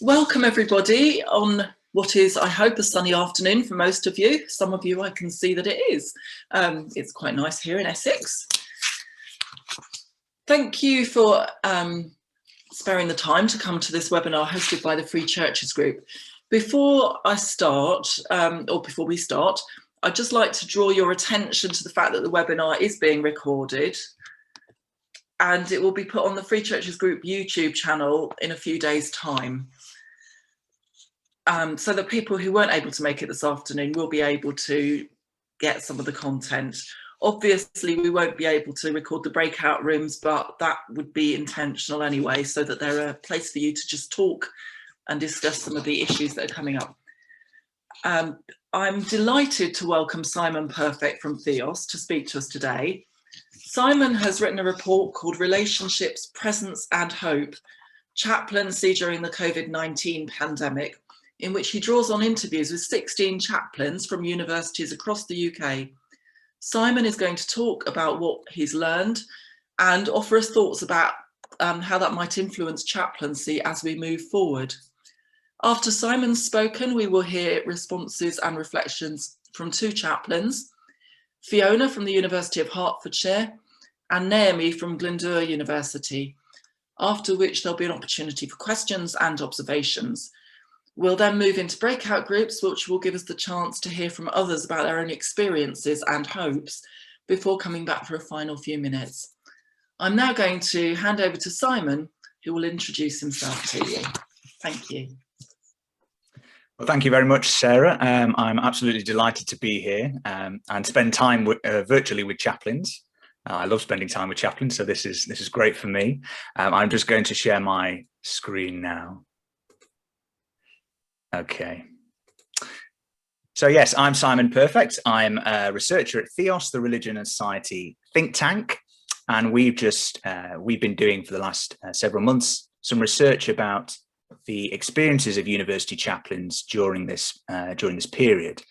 Welcome everybody on what is, I hope, a sunny afternoon for most of you. Some of you I can see that it is. It's quite nice here in Essex. Thank you for sparing the time to come to this webinar hosted by the Free Churches Group. Before I start, or before we start, I'd just like to draw your attention to the fact that the webinar is being recorded and it will be put on the Free Churches Group YouTube channel in a few days' time. So that people who weren't able to make it this afternoon will be able to get some of the content. Obviously, we won't be able to record the breakout rooms, but that would be intentional anyway, so that they're a place for you to just talk and discuss some of the issues that are coming up. I'm delighted to welcome Simon Perfect from Theos to speak to us today. Simon has written a report called Relationships, Presence and Hope, Chaplaincy during the COVID-19 pandemic, in which he draws on interviews with 16 chaplains from universities across the UK. Simon is going to talk about what he's learned and offer us thoughts about how that might influence chaplaincy as we move forward. After Simon's spoken, we will hear responses and reflections from two chaplains, Fiona from the University of Hertfordshire and Naomi from Glyndŵr University, after which there'll be an opportunity for questions and observations. We'll then move into breakout groups, which will give us the chance to hear from others about their own experiences and hopes before coming back for a final few minutes. I'm now going to hand over to Simon, who will introduce himself to you. Thank you. Well, thank you very much, Sarah. I'm absolutely delighted to be here and spend time virtually with chaplains. I love spending time with chaplains, so this is great for me. I'm just going to share my screen now. Okay. So yes, I'm Simon Perfect. I'm a researcher at Theos, the Religion and Society think tank, and we've been doing for the last several months some research about the experiences of university chaplains during this period.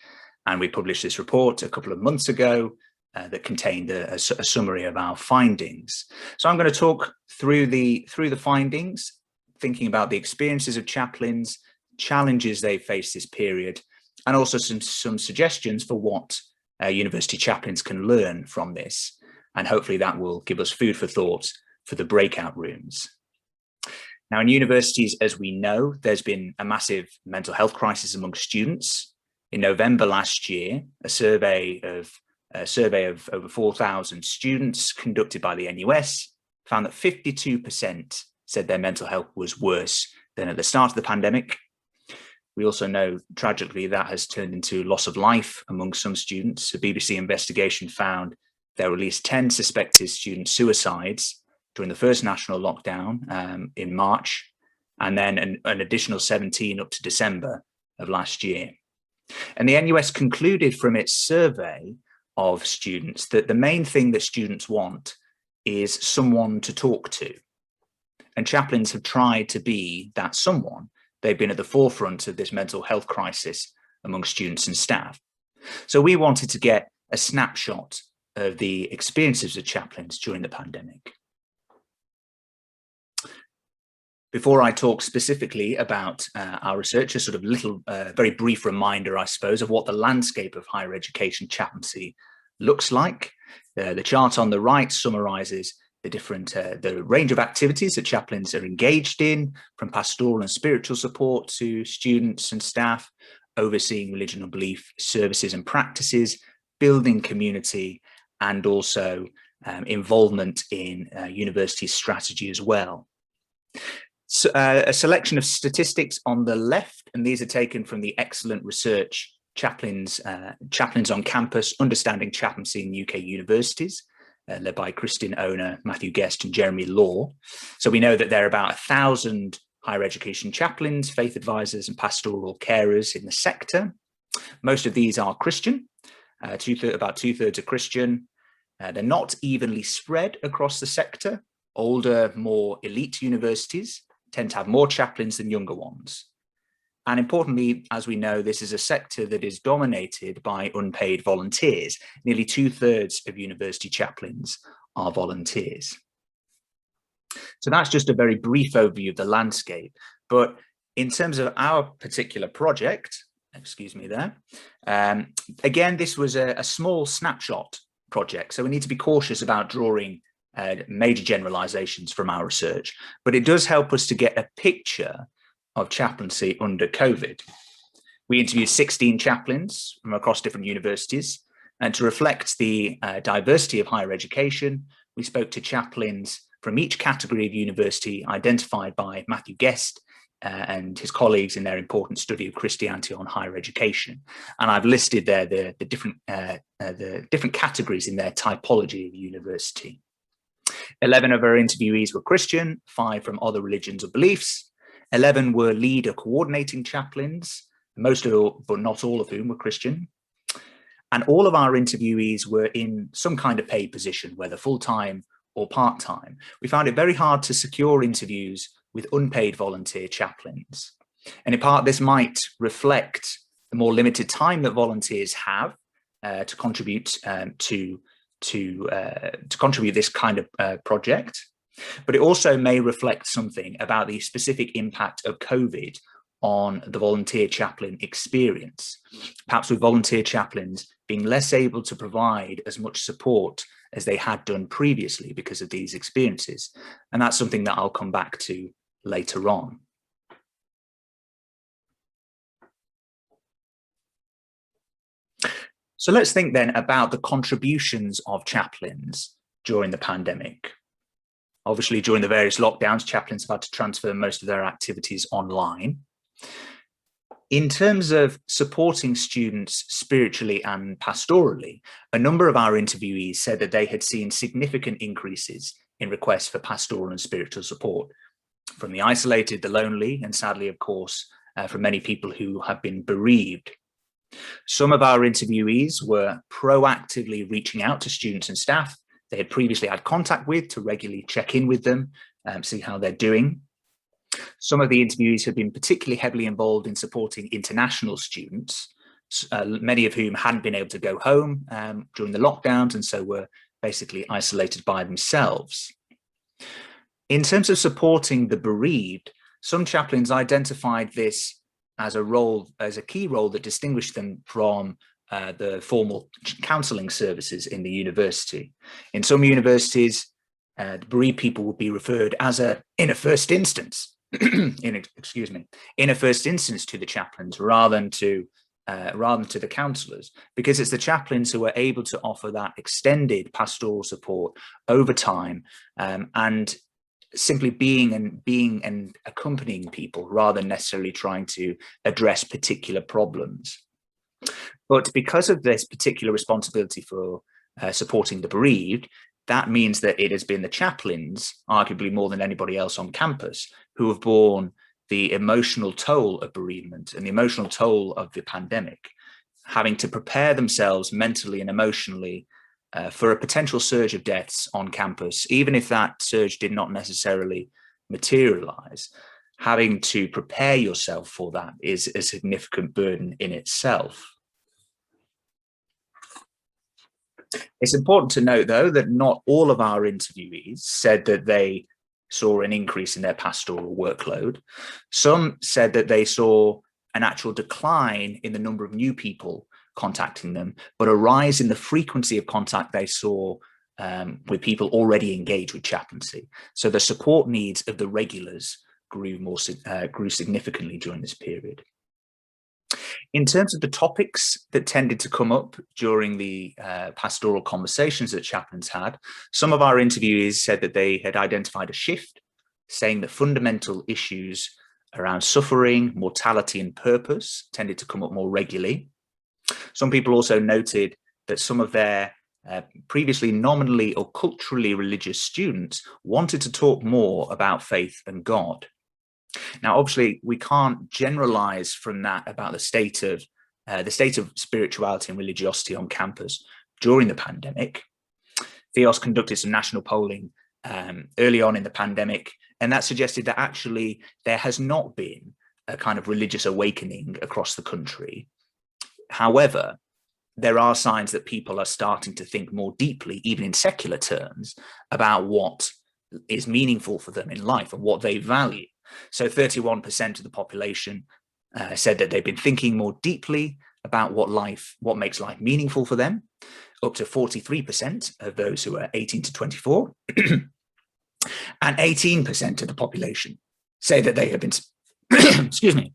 And we published this report a couple of months ago that contained a summary of our findings. So I'm going to talk through the findings, thinking about the experiences of chaplains, challenges they face this period, and also some suggestions for what university chaplains can learn from this. And hopefully that will give us food for thought for the breakout rooms. Now, in universities, as we know, there's been a massive mental health crisis among students. In November last year, a survey of over 4,000 students conducted by the NUS found that 52% said their mental health was worse than at the start of the pandemic. We also know, tragically, that has turned into loss of life among some students. A BBC investigation found there were at least 10 suspected student suicides during the first national lockdown in March, and then an additional 17 up to December of last year. And the NUS concluded from its survey of students that the main thing that students want is someone to talk to. And chaplains have tried to be that someone. They've been at the forefront of this mental health crisis among students and staff. So we wanted to get a snapshot of the experiences of chaplains during the pandemic. Before I talk specifically about our research, a sort of little, very brief reminder, I suppose, of what the landscape of higher education chaplaincy looks like. The chart on the right summarises the range of activities that chaplains are engaged in, from pastoral and spiritual support to students and staff, overseeing religion and belief services and practices, building community, and also involvement in university strategy as well. So, a selection of statistics on the left, and these are taken from the excellent research Chaplains on Campus, Understanding Chaplaincy in UK Universities, led by Christine Owner, Matthew Guest and Jeremy Law. So we know that there are about 1,000 higher education chaplains, faith advisors and pastoral carers in the sector. Most of these are Christian, about two-thirds are Christian. They're not evenly spread across the sector. Older, more elite universities tend to have more chaplains than younger ones. And importantly, as we know, this is a sector that is dominated by unpaid volunteers. Nearly 2/3 of university chaplains are volunteers. So that's just a very brief overview of the landscape. But In terms of our particular project, excuse me there, again, this was a small snapshot project, so we need to be cautious about drawing major generalizations from our research, but it does help us to get a picture of chaplaincy under COVID. We interviewed 16 chaplains from across different universities, and to reflect the diversity of higher education, we spoke to chaplains from each category of university identified by Matthew Guest and his colleagues in their important study of Christianity on higher education. And I've listed there the different categories in their typology of university. 11 of our interviewees were Christian, 5 from other religions or beliefs. 11 were leader coordinating chaplains, most of all, but not all of whom were Christian. And all of our interviewees were in some kind of paid position, whether full-time or part-time. We found it very hard to secure interviews with unpaid volunteer chaplains. And in part, this might reflect the more limited time that volunteers have to contribute to contribute this kind of project. But it also may reflect something about the specific impact of COVID on the volunteer chaplain experience, perhaps with volunteer chaplains being less able to provide as much support as they had done previously because of these experiences. And that's something that I'll come back to later on. So let's think then about the contributions of chaplains during the pandemic. Obviously, during the various lockdowns, chaplains have had to transfer most of their activities online. In terms of supporting students spiritually and pastorally, a number of our interviewees said that they had seen significant increases in requests for pastoral and spiritual support from the isolated, the lonely, and sadly, of course, from many people who have been bereaved. Some of our interviewees were proactively reaching out to students and staff they had previously had contact with to regularly check in with them, see how they're doing. Some of the interviewees have been particularly heavily involved in supporting international students, many of whom hadn't been able to go home during the lockdowns and so were basically isolated by themselves. In terms of supporting the bereaved, some chaplains identified this as a key role that distinguished them from the formal counselling services in the university. In some universities, the bereaved people would be referred in a first instance to the chaplains rather than to the counsellors, because it's the chaplains who are able to offer that extended pastoral support over time, and simply being and accompanying people rather than necessarily trying to address particular problems. But because of this particular responsibility for supporting the bereaved, that means that it has been the chaplains, arguably more than anybody else on campus, who have borne the emotional toll of bereavement and the emotional toll of the pandemic, having to prepare themselves mentally and emotionally for a potential surge of deaths on campus, even if that surge did not necessarily materialize. Having to prepare yourself for that is a significant burden in itself. It's important to note, though, that not all of our interviewees said that they saw an increase in their pastoral workload. Some said that they saw an actual decline in the number of new people contacting them, but a rise in the frequency of contact they saw with people already engaged with chaplaincy. So the support needs of the regulars grew significantly during this period. In terms of the topics that tended to come up during the pastoral conversations that chaplains had, some of our interviewees said that they had identified a shift, saying that fundamental issues around suffering, mortality, and purpose tended to come up more regularly. Some people also noted that some of their previously nominally or culturally religious students wanted to talk more about faith and God. Now, obviously, we can't generalize from that about the state of spirituality and religiosity on campus during the pandemic. Theos conducted some national polling early on in the pandemic, and that suggested that actually there has not been a kind of religious awakening across the country. However, there are signs that people are starting to think more deeply, even in secular terms, about what is meaningful for them in life and what they value. So 31% of the population said that they've been thinking more deeply about what makes life meaningful for them, up to 43% of those who are 18 to 24. And 18% of the population say that they have been, excuse me,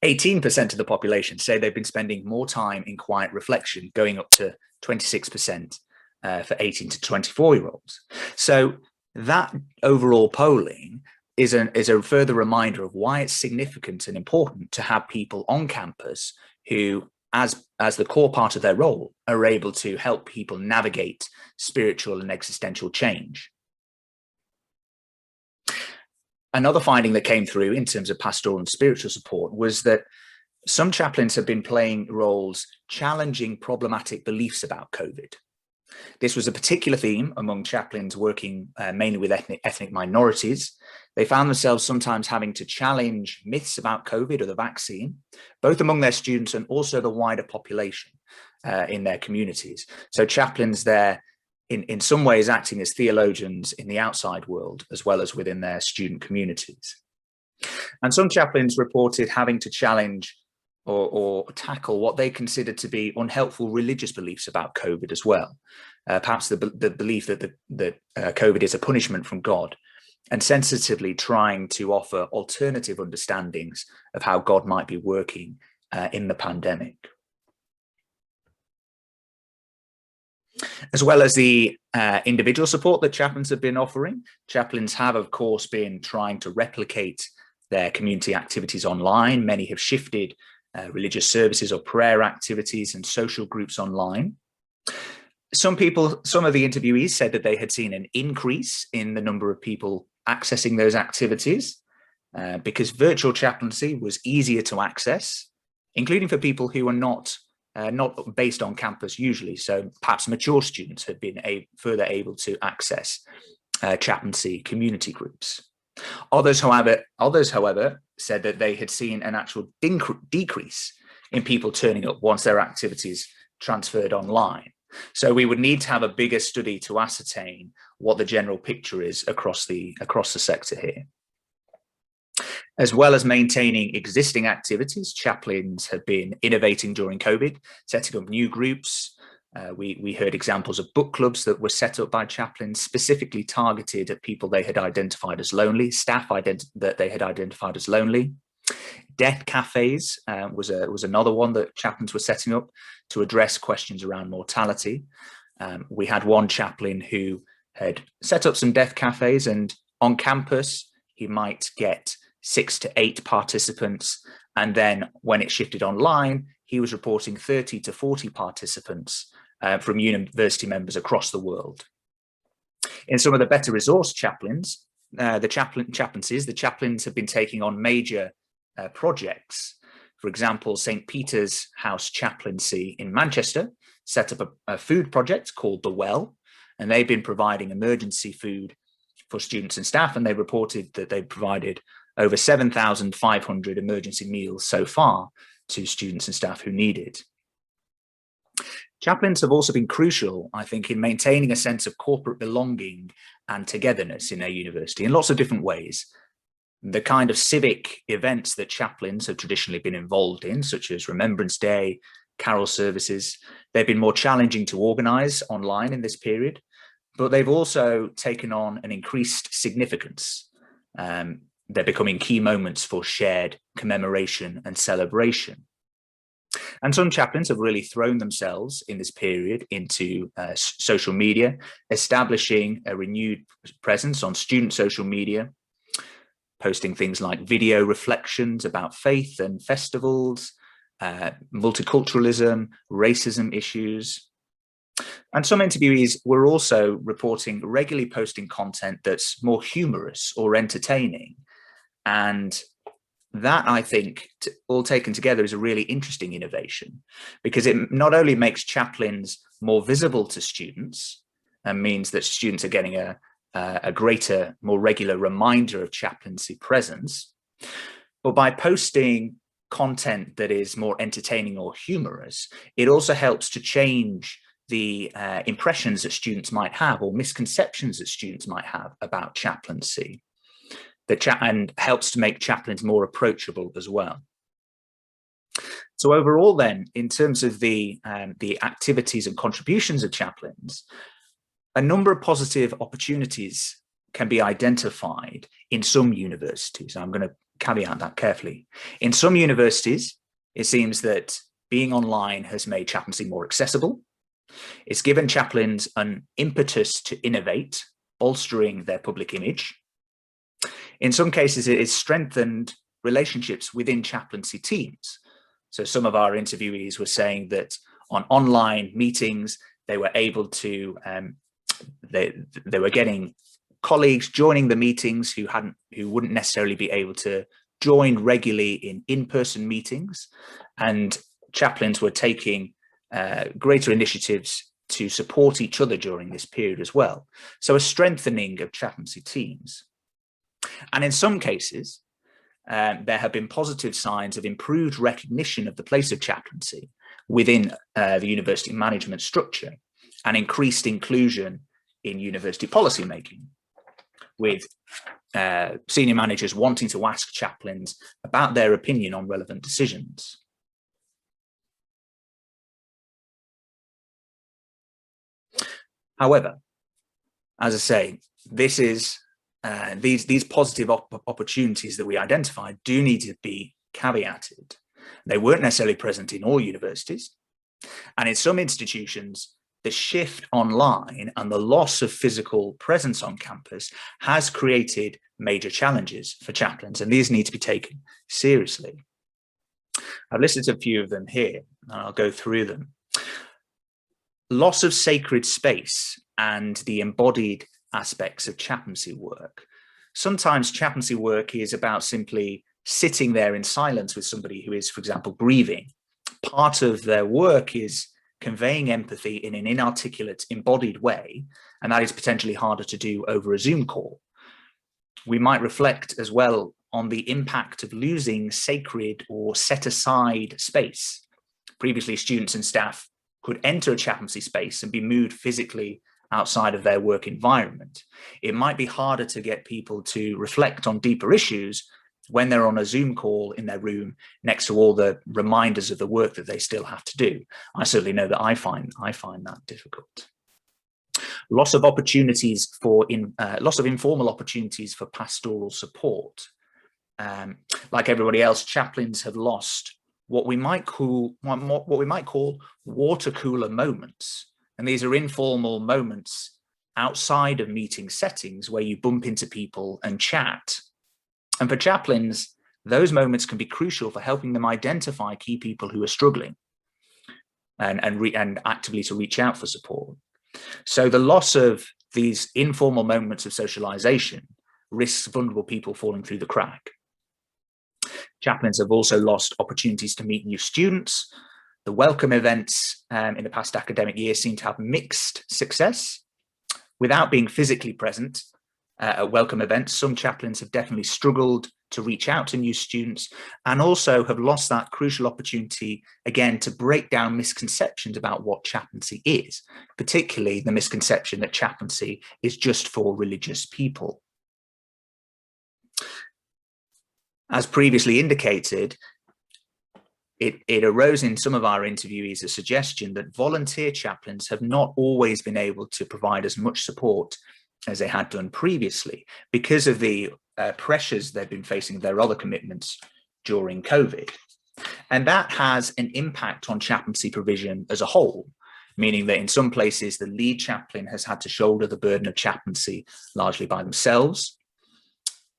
18% of the population say they've been spending more time in quiet reflection, going up to 26% for 18 to 24-year-olds. So that overall polling is a further reminder of why it's significant and important to have people on campus who, as the core part of their role, are able to help people navigate spiritual and existential change. Another finding that came through in terms of pastoral and spiritual support was that some chaplains have been playing roles challenging problematic beliefs about COVID. This was a particular theme among chaplains working mainly with ethnic minorities. They found themselves sometimes having to challenge myths about COVID or the vaccine, both among their students and also the wider population in their communities. So chaplains there, in some ways, acting as theologians in the outside world, as well as within their student communities. And some chaplains reported having to challenge or tackle what they considered to be unhelpful religious beliefs about COVID as well. Perhaps the belief that COVID is a punishment from God, and sensitively trying to offer alternative understandings of how God might be working in the pandemic. As well as the individual support that chaplains have been offering, chaplains have, of course, been trying to replicate their community activities online. Many have shifted religious services or prayer activities and social groups online. Some of the interviewees said that they had seen an increase in the number of people accessing those activities because virtual chaplaincy was easier to access, including for people who are not based on campus usually. So perhaps mature students had been further able to access chaplaincy community groups. Others, however, said that they had seen an actual decrease in people turning up once their activities transferred online. So we would need to have a bigger study to ascertain what the general picture is across the sector here. As well as maintaining existing activities, chaplains have been innovating during COVID, setting up new groups. We heard examples of book clubs that were set up by chaplains specifically targeted at people they had identified as lonely, staff that they had identified as lonely. Death cafes was another one that chaplains were setting up to address questions around mortality. We had one chaplain who had set up some death cafes, and on campus, he might get 6 to 8 participants. And then when it shifted online, he was reporting 30 to 40 participants from university members across the world. In some of the better resourced chaplains, the chaplains have been taking on major projects. For example, St. Peter's House Chaplaincy in Manchester set up a food project called The Well, and they've been providing emergency food for students and staff, and they reported that they provided over 7,500 emergency meals so far to students and staff who need it. Chaplains have also been crucial, I think, in maintaining a sense of corporate belonging and togetherness in their university in lots of different ways. The kind of civic events that chaplains have traditionally been involved in, such as Remembrance Day, carol services, they've been more challenging to organise online in this period, but they've also taken on an increased significance. They're becoming key moments for shared commemoration and celebration. And some chaplains have really thrown themselves in this period into social media, establishing a renewed presence on student social media, posting things like video reflections about faith and festivals, multiculturalism, racism issues. And some interviewees were also reporting regularly posting content that's more humorous or entertaining. And that, I think, all taken together is a really interesting innovation, because it not only makes chaplains more visible to students and means that students are getting a greater, more regular reminder of chaplaincy presence, but by posting content that is more entertaining or humorous, it also helps to change the impressions that students might have or misconceptions that students might have about chaplaincy, and helps to make chaplains more approachable as well. So overall then, in terms of the activities and contributions of chaplains, a number of positive opportunities can be identified in some universities. I'm going to caveat that carefully. In some universities, it seems that being online has made chaplaincy more accessible. It's given chaplains an impetus to innovate, bolstering their public image. In some cases, it has strengthened relationships within chaplaincy teams. So some of our interviewees were saying that on online meetings, they were able to, they were getting colleagues joining the meetings who wouldn't necessarily be able to join regularly in-person meetings, and chaplains were taking greater initiatives to support each other during this period as well. So a strengthening of chaplaincy teams. And in some cases, there have been positive signs of improved recognition of the place of chaplaincy within the university management structure, and increased inclusion in university policy making, with senior managers wanting to ask chaplains about their opinion on relevant decisions. However, as I say, this is these positive opportunities that we identified do need to be caveated. They weren't necessarily present in all universities, and in some institutions, the shift online and the loss of physical presence on campus has created major challenges for chaplains, and these need to be taken seriously. I've listed a few of them here, and I'll go through them. Loss of sacred space and the embodied aspects of chaplaincy work. Sometimes chaplaincy work is about simply sitting there in silence with somebody who is, for example, grieving. Part of their work is conveying empathy in an inarticulate, embodied way, and that is potentially harder to do over a Zoom call. We might reflect as well on the impact of losing sacred or set aside space. Previously, students and staff could enter a chaplaincy space and be moved physically outside of their work environment. It might be harder to get people to reflect on deeper issues when they're on a Zoom call in their room next to all the reminders of the work that they still have to do. I certainly know that I find that difficult. Loss of opportunities for loss of informal opportunities for pastoral support. Like everybody else, chaplains have lost what we might call water cooler moments. And these are informal moments outside of meeting settings where you bump into people and chat. And for chaplains, those moments can be crucial for helping them identify key people who are struggling and actively to reach out for support. So the loss of these informal moments of socialization risks vulnerable people falling through the crack. Chaplains have also lost opportunities to meet new students. The welcome events in the past academic year seem to have mixed success. Without being physically present at welcome events, some chaplains have definitely struggled to reach out to new students, and also have lost that crucial opportunity, again, to break down misconceptions about what chaplaincy is, particularly the misconception that chaplaincy is just for religious people. As previously indicated, it arose in some of our interviewees a suggestion that volunteer chaplains have not always been able to provide as much support as they had done previously because of the pressures they've been facing their other commitments during COVID. And that has an impact on chaplaincy provision as a whole, meaning that in some places the lead chaplain has had to shoulder the burden of chaplaincy largely by themselves.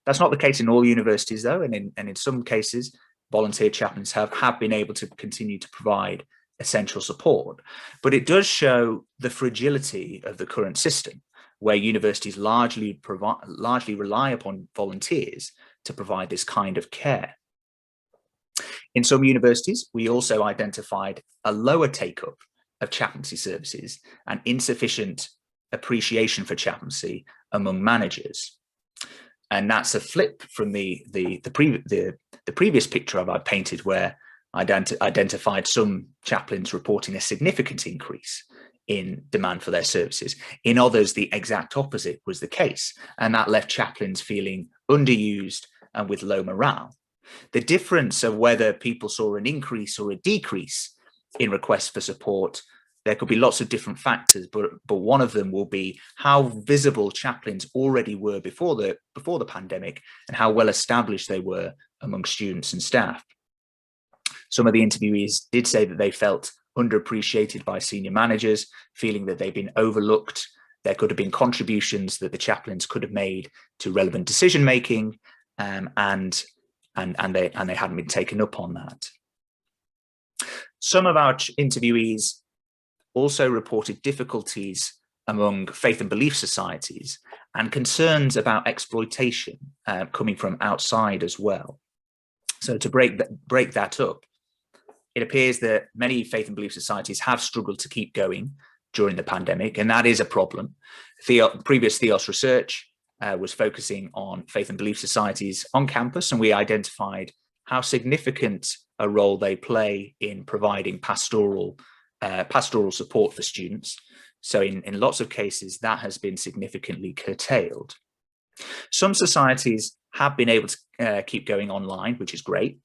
That's not the case in all universities though, and in some cases volunteer chaplains have been able to continue to provide essential support. But it does show the fragility of the current system, where universities largely rely upon volunteers to provide this kind of care. In some universities, we also identified a lower take-up of chaplaincy services and insufficient appreciation for chaplaincy among managers. And that's a flip from the previous picture I painted, where I identified some chaplains reporting a significant increase in demand for their services. In others, the exact opposite was the case, and that left chaplains feeling underused and with low morale. The difference of whether people saw an increase or a decrease in requests for support, there could be lots of different factors, but one of them will be how visible chaplains already were before the pandemic and how well established they were among students and staff. Some of the interviewees did say that they felt underappreciated by senior managers, feeling that they've been overlooked. There could have been contributions that the chaplains could have made to relevant decision making, and they hadn't been taken up on that. Some of our interviewees also reported difficulties among faith and belief societies and concerns about exploitation coming from outside as well. So to break that up, it appears that many faith and belief societies have struggled to keep going during the pandemic, and that is a problem. Previous Theos research was focusing on faith and belief societies on campus, and we identified how significant a role they play in providing pastoral support for students. So in lots of cases, that has been significantly curtailed. Some societies have been able to keep going online, which is great.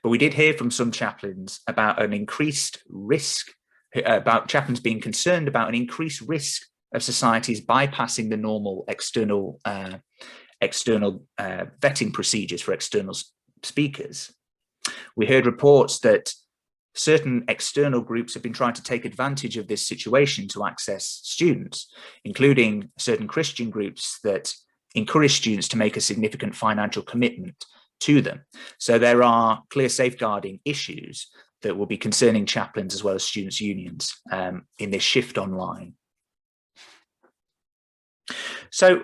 But we did hear from some chaplains about an increased risk, about chaplains being concerned about an increased risk of societies bypassing the normal external vetting procedures for external speakers. We heard reports that certain external groups have been trying to take advantage of this situation to access students, including certain Christian groups that encourage students to make a significant financial commitment to them. So there are clear safeguarding issues that will be concerning chaplains as well as students' unions in this shift online. So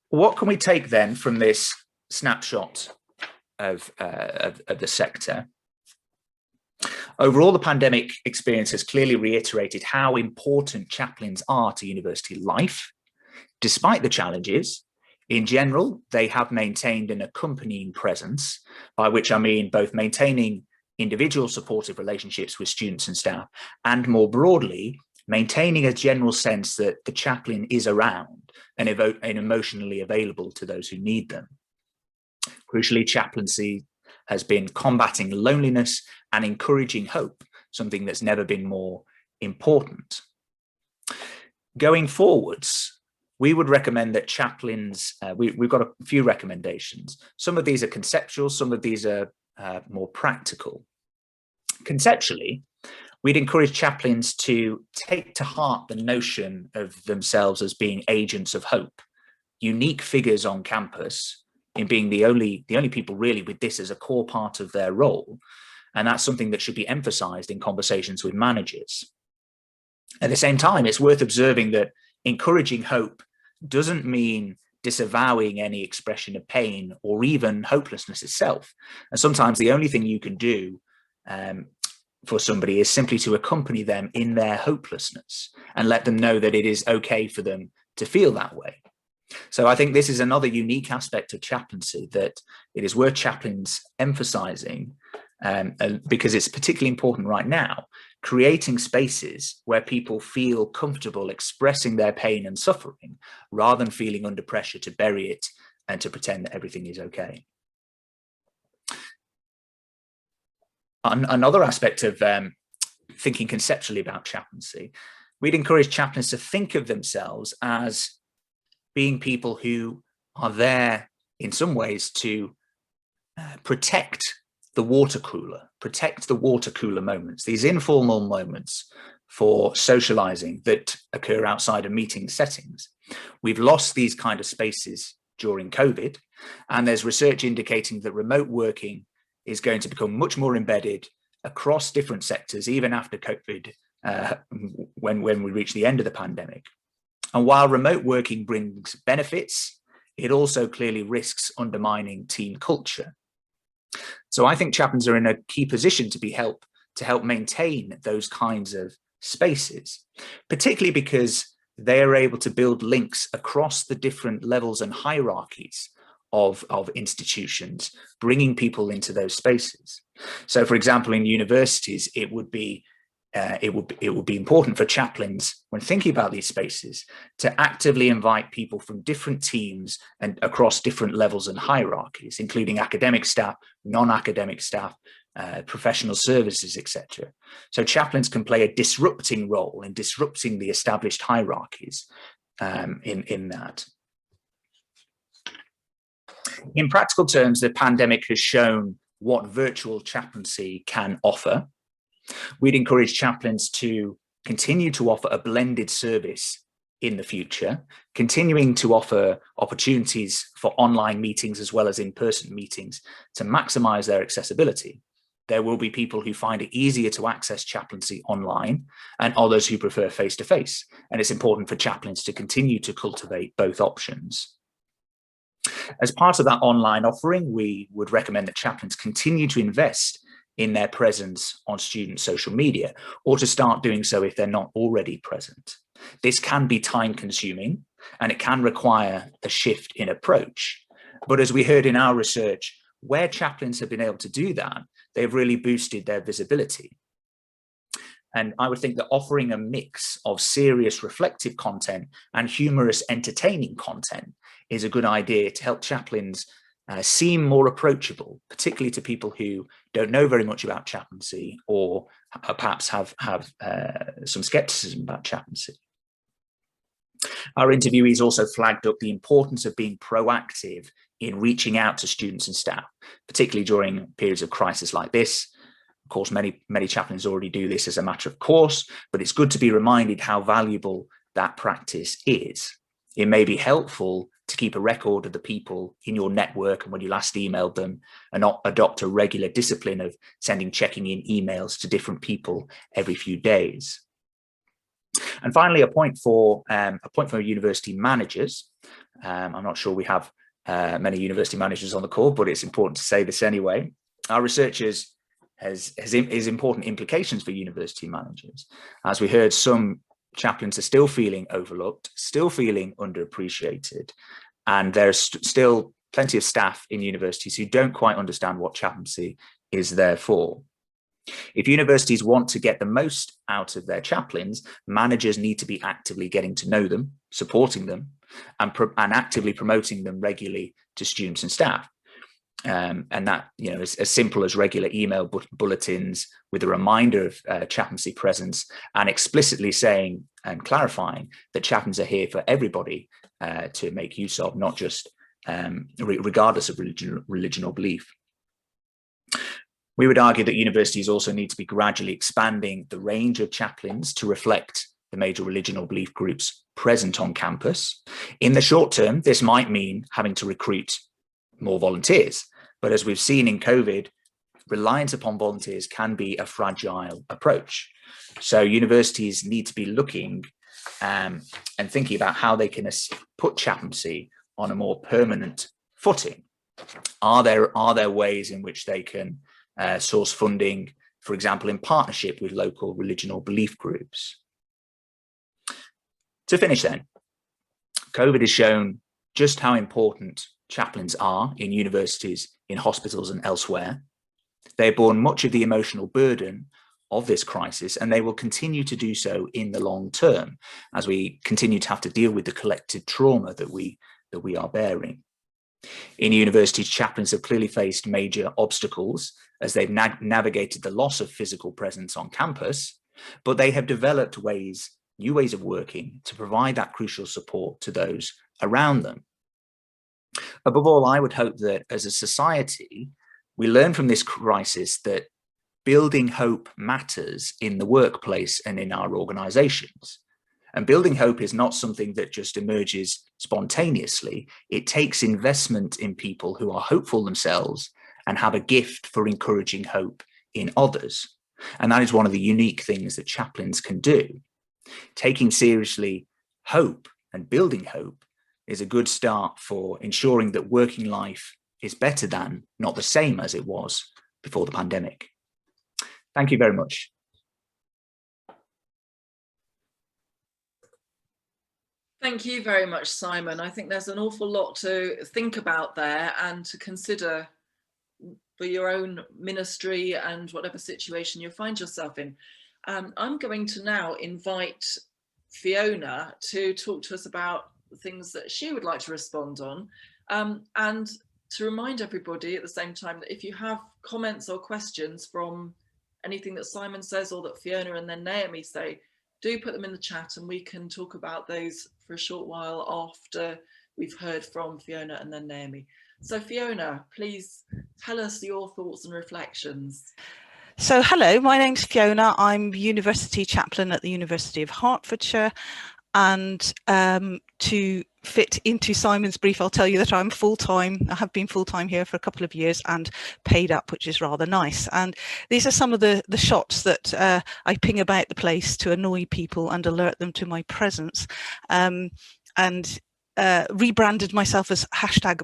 what can we take then from this snapshot of the sector? Overall, the pandemic experience has clearly reiterated how important chaplains are to university life. Despite the challenges, in general, they have maintained an accompanying presence, by which I mean both maintaining individual supportive relationships with students and staff, and more broadly, maintaining a general sense that the chaplain is around and emotionally available to those who need them. Crucially, chaplaincy has been combating loneliness and encouraging hope, something that's never been more important. Going forwards, we would recommend that chaplains, we've got a few recommendations. Some of these are conceptual, some of these are more practical. Conceptually, we'd encourage chaplains to take to heart the notion of themselves as being agents of hope, unique figures on campus, in being the only people really with this as a core part of their role. And that's something that should be emphasized in conversations with managers. At the same time, it's worth observing that encouraging hope doesn't mean disavowing any expression of pain or even hopelessness itself. And sometimes the only thing you can do for somebody is simply to accompany them in their hopelessness and let them know that it is okay for them to feel that way. So I think this is another unique aspect of chaplaincy that it is worth chaplains emphasizing, because it's particularly important right now, creating spaces where people feel comfortable expressing their pain and suffering rather than feeling under pressure to bury it and to pretend that everything is okay. Another aspect of thinking conceptually about chaplaincy, we'd encourage chaplains to think of themselves as being people who are there in some ways to protect the water cooler moments, these informal moments for socializing that occur outside of meeting settings. We've lost these kind of spaces during COVID, and there's research indicating that remote working is going to become much more embedded across different sectors, even after COVID, when we reach the end of the pandemic. And while remote working brings benefits, it also clearly risks undermining team culture. So I think chaplains are in a key position to help maintain those kinds of spaces, particularly because they are able to build links across the different levels and hierarchies of institutions, bringing people into those spaces. So for example, in universities, it would be it would be important for chaplains, when thinking about these spaces, to actively invite people from different teams and across different levels and hierarchies, including academic staff, non-academic staff, professional services, etc. So chaplains can play a disrupting role in disrupting the established hierarchies in that. In practical terms, the pandemic has shown what virtual chaplaincy can offer. We'd encourage chaplains to continue to offer a blended service in the future, continuing to offer opportunities for online meetings as well as in-person meetings to maximize their accessibility. There will be people who find it easier to access chaplaincy online and others who prefer face-to-face. And it's important for chaplains to continue to cultivate both options. As part of that online offering, we would recommend that chaplains continue to invest in their presence on student social media, or to start doing so if they're not already present. This can be time consuming and it can require a shift in approach. But as we heard in our research, where chaplains have been able to do that, they've really boosted their visibility. And I would think that offering a mix of serious reflective content and humorous entertaining content is a good idea to help chaplains seem more approachable, particularly to people who don't know very much about chaplaincy or perhaps have some skepticism about chaplaincy. Our interviewees also flagged up the importance of being proactive in reaching out to students and staff, particularly during periods of crisis like this. Of course, many chaplains already do this as a matter of course, but it's good to be reminded how valuable that practice is. It may be helpful to keep a record of the people in your network and when you last emailed them, and not adopt a regular discipline of checking in emails to different people every few days. And finally, a point for university managers. I'm not sure we have many university managers on the call, but it's important to say this anyway. Our research has important implications for university managers. As we heard, some chaplains are still feeling overlooked, still feeling underappreciated, and there's still plenty of staff in universities who don't quite understand what chaplaincy is there for. If universities want to get the most out of their chaplains, managers need to be actively getting to know them, supporting them, and actively promoting them regularly to students and staff. And that, is as simple as regular email bulletins with a reminder of chaplaincy presence, and explicitly saying and clarifying that chaplains are here for everybody to make use of, not just regardless of religion or belief. We would argue that universities also need to be gradually expanding the range of chaplains to reflect the major religion or belief groups present on campus. In the short term, this might mean having to recruit more volunteers. But as we've seen in COVID, reliance upon volunteers can be a fragile approach. So universities need to be looking and thinking about how they can put chaplaincy on a more permanent footing. Are there ways in which they can source funding, for example, in partnership with local religion or belief groups? To finish then, COVID has shown just how important chaplains are in universities, in hospitals and elsewhere. They've borne much of the emotional burden of this crisis, and they will continue to do so in the long term as we continue to have to deal with the collective trauma that we are bearing. In universities, chaplains have clearly faced major obstacles as they've navigated the loss of physical presence on campus, but they have developed new ways of working to provide that crucial support to those around them. Above all, I would hope that as a society, we learn from this crisis that building hope matters in the workplace and in our organizations. And building hope is not something that just emerges spontaneously. It takes investment in people who are hopeful themselves and have a gift for encouraging hope in others. And that is one of the unique things that chaplains can do. Taking seriously hope and building hope is a good start for ensuring that working life is better than, not the same as it was before the pandemic. Thank you very much. Thank you very much, Simon. I think there's an awful lot to think about there and to consider for your own ministry and whatever situation you find yourself in. I'm going to now invite Fiona to talk to us about things that she would like to respond on, and to remind everybody at the same time that if you have comments or questions from anything that Simon says or that Fiona and then Naomi say, do put them in the chat and we can talk about those for a short while after we've heard from Fiona and then Naomi. So Fiona, please tell us your thoughts and reflections. So hello, my name's Fiona. I'm University Chaplain at the University of Hertfordshire, and to fit into Simon's brief, I'll tell you that I'm full-time. I have been full-time here for a couple of years and paid up, which is rather nice. And these are some of the shots that I ping about the place to annoy people and alert them to my presence. Rebranded myself as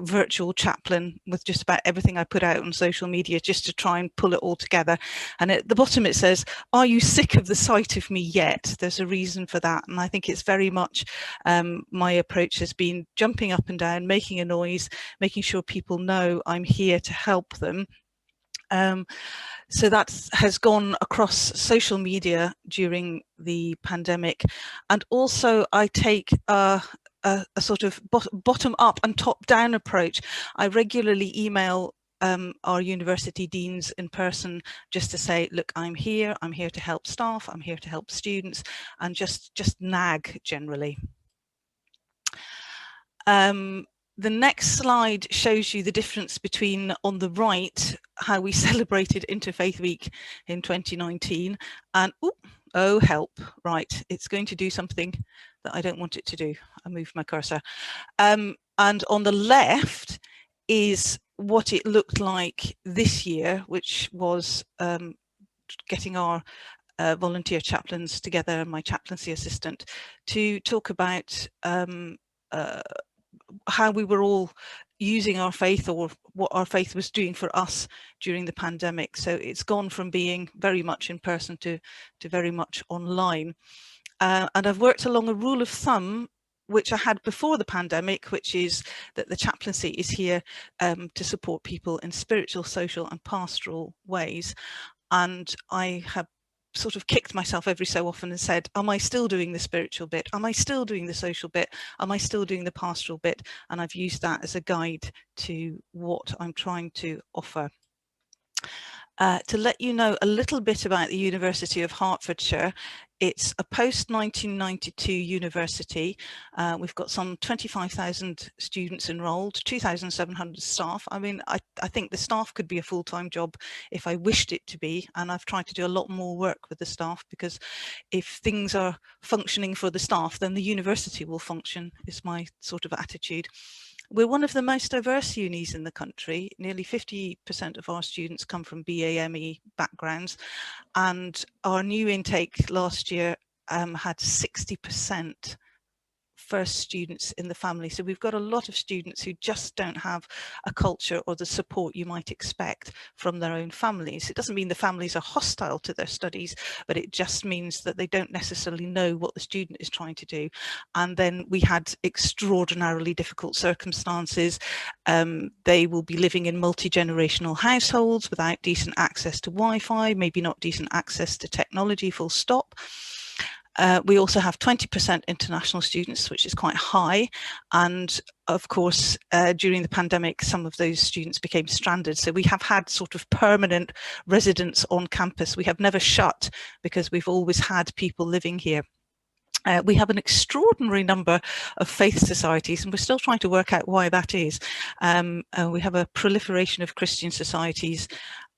#virtual-chaplain with just about everything I put out on social media, just to try and pull it all together. And at the bottom it says, "Are you sick of the sight of me yet?" There's a reason for that, and I think it's very much my approach has been jumping up and down, making a noise, making sure people know I'm here to help them. So that has gone across social media during the pandemic, and also I take a sort of bottom up and top down approach. I regularly email our university deans in person just to say, look, I'm here to help staff, I'm here to help students, and just nag generally. The next slide shows you the difference between, on the right, how we celebrated Interfaith Week in 2019, and oh help, right, it's going to do something that I don't want it to do. I moved my cursor. And on the left is what it looked like this year, which was getting our volunteer chaplains together, my chaplaincy assistant, to talk about how we were all using our faith, or what our faith was doing for us during the pandemic. So it's gone from being very much in person to very much online. And I've worked along a rule of thumb which I had before the pandemic, which is that the chaplaincy is here to support people in spiritual, social and pastoral ways. And I have sort of kicked myself every so often and said, am I still doing the spiritual bit? Am I still doing the social bit? Am I still doing the pastoral bit? And I've used that as a guide to what I'm trying to offer. To let you know a little bit about the University of Hertfordshire, it's a post-1992 university. We've got some 25,000 students enrolled, 2,700 staff. I mean, I think the staff could be a full-time job if I wished it to be, and I've tried to do a lot more work with the staff, because if things are functioning for the staff, then the university will function, is my sort of attitude. We're one of the most diverse unis in the country. Nearly 50% of our students come from BAME backgrounds, and our new intake last year had 60% first students in the family. So we've got a lot of students who just don't have a culture or the support you might expect from their own families. It doesn't mean the families are hostile to their studies, but it just means that they don't necessarily know what the student is trying to do. And then we had extraordinarily difficult circumstances. They will be living in multi-generational households without decent access to Wi-Fi, maybe not decent access to technology, full stop. We also have 20% international students, which is quite high. And of course, during the pandemic, some of those students became stranded. So we have had sort of permanent residents on campus. We have never shut, because we've always had people living here. We have an extraordinary number of faith societies, and we're still trying to work out why that is. We have a proliferation of Christian societies,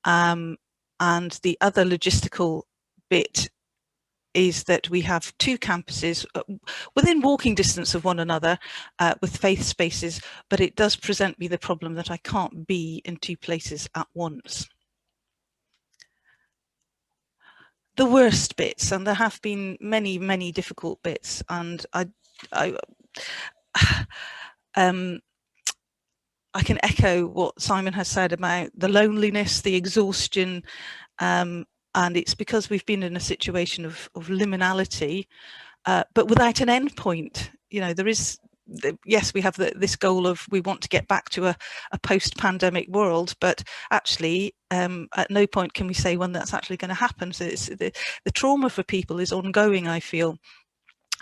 and the other logistical bit is that we have two campuses within walking distance of one another with faith spaces, but it does present me the problem that I can't be in two places at once. The worst bits, and there have been many, many difficult bits, and I can echo what Simon has said about the loneliness, the exhaustion, and it's because we've been in a situation of liminality, but without an end point. You know, there is yes, we have this goal of we want to get back to a post-pandemic world, but actually at no point can we say when that's actually going to happen. So it's, the trauma for people is ongoing, I feel.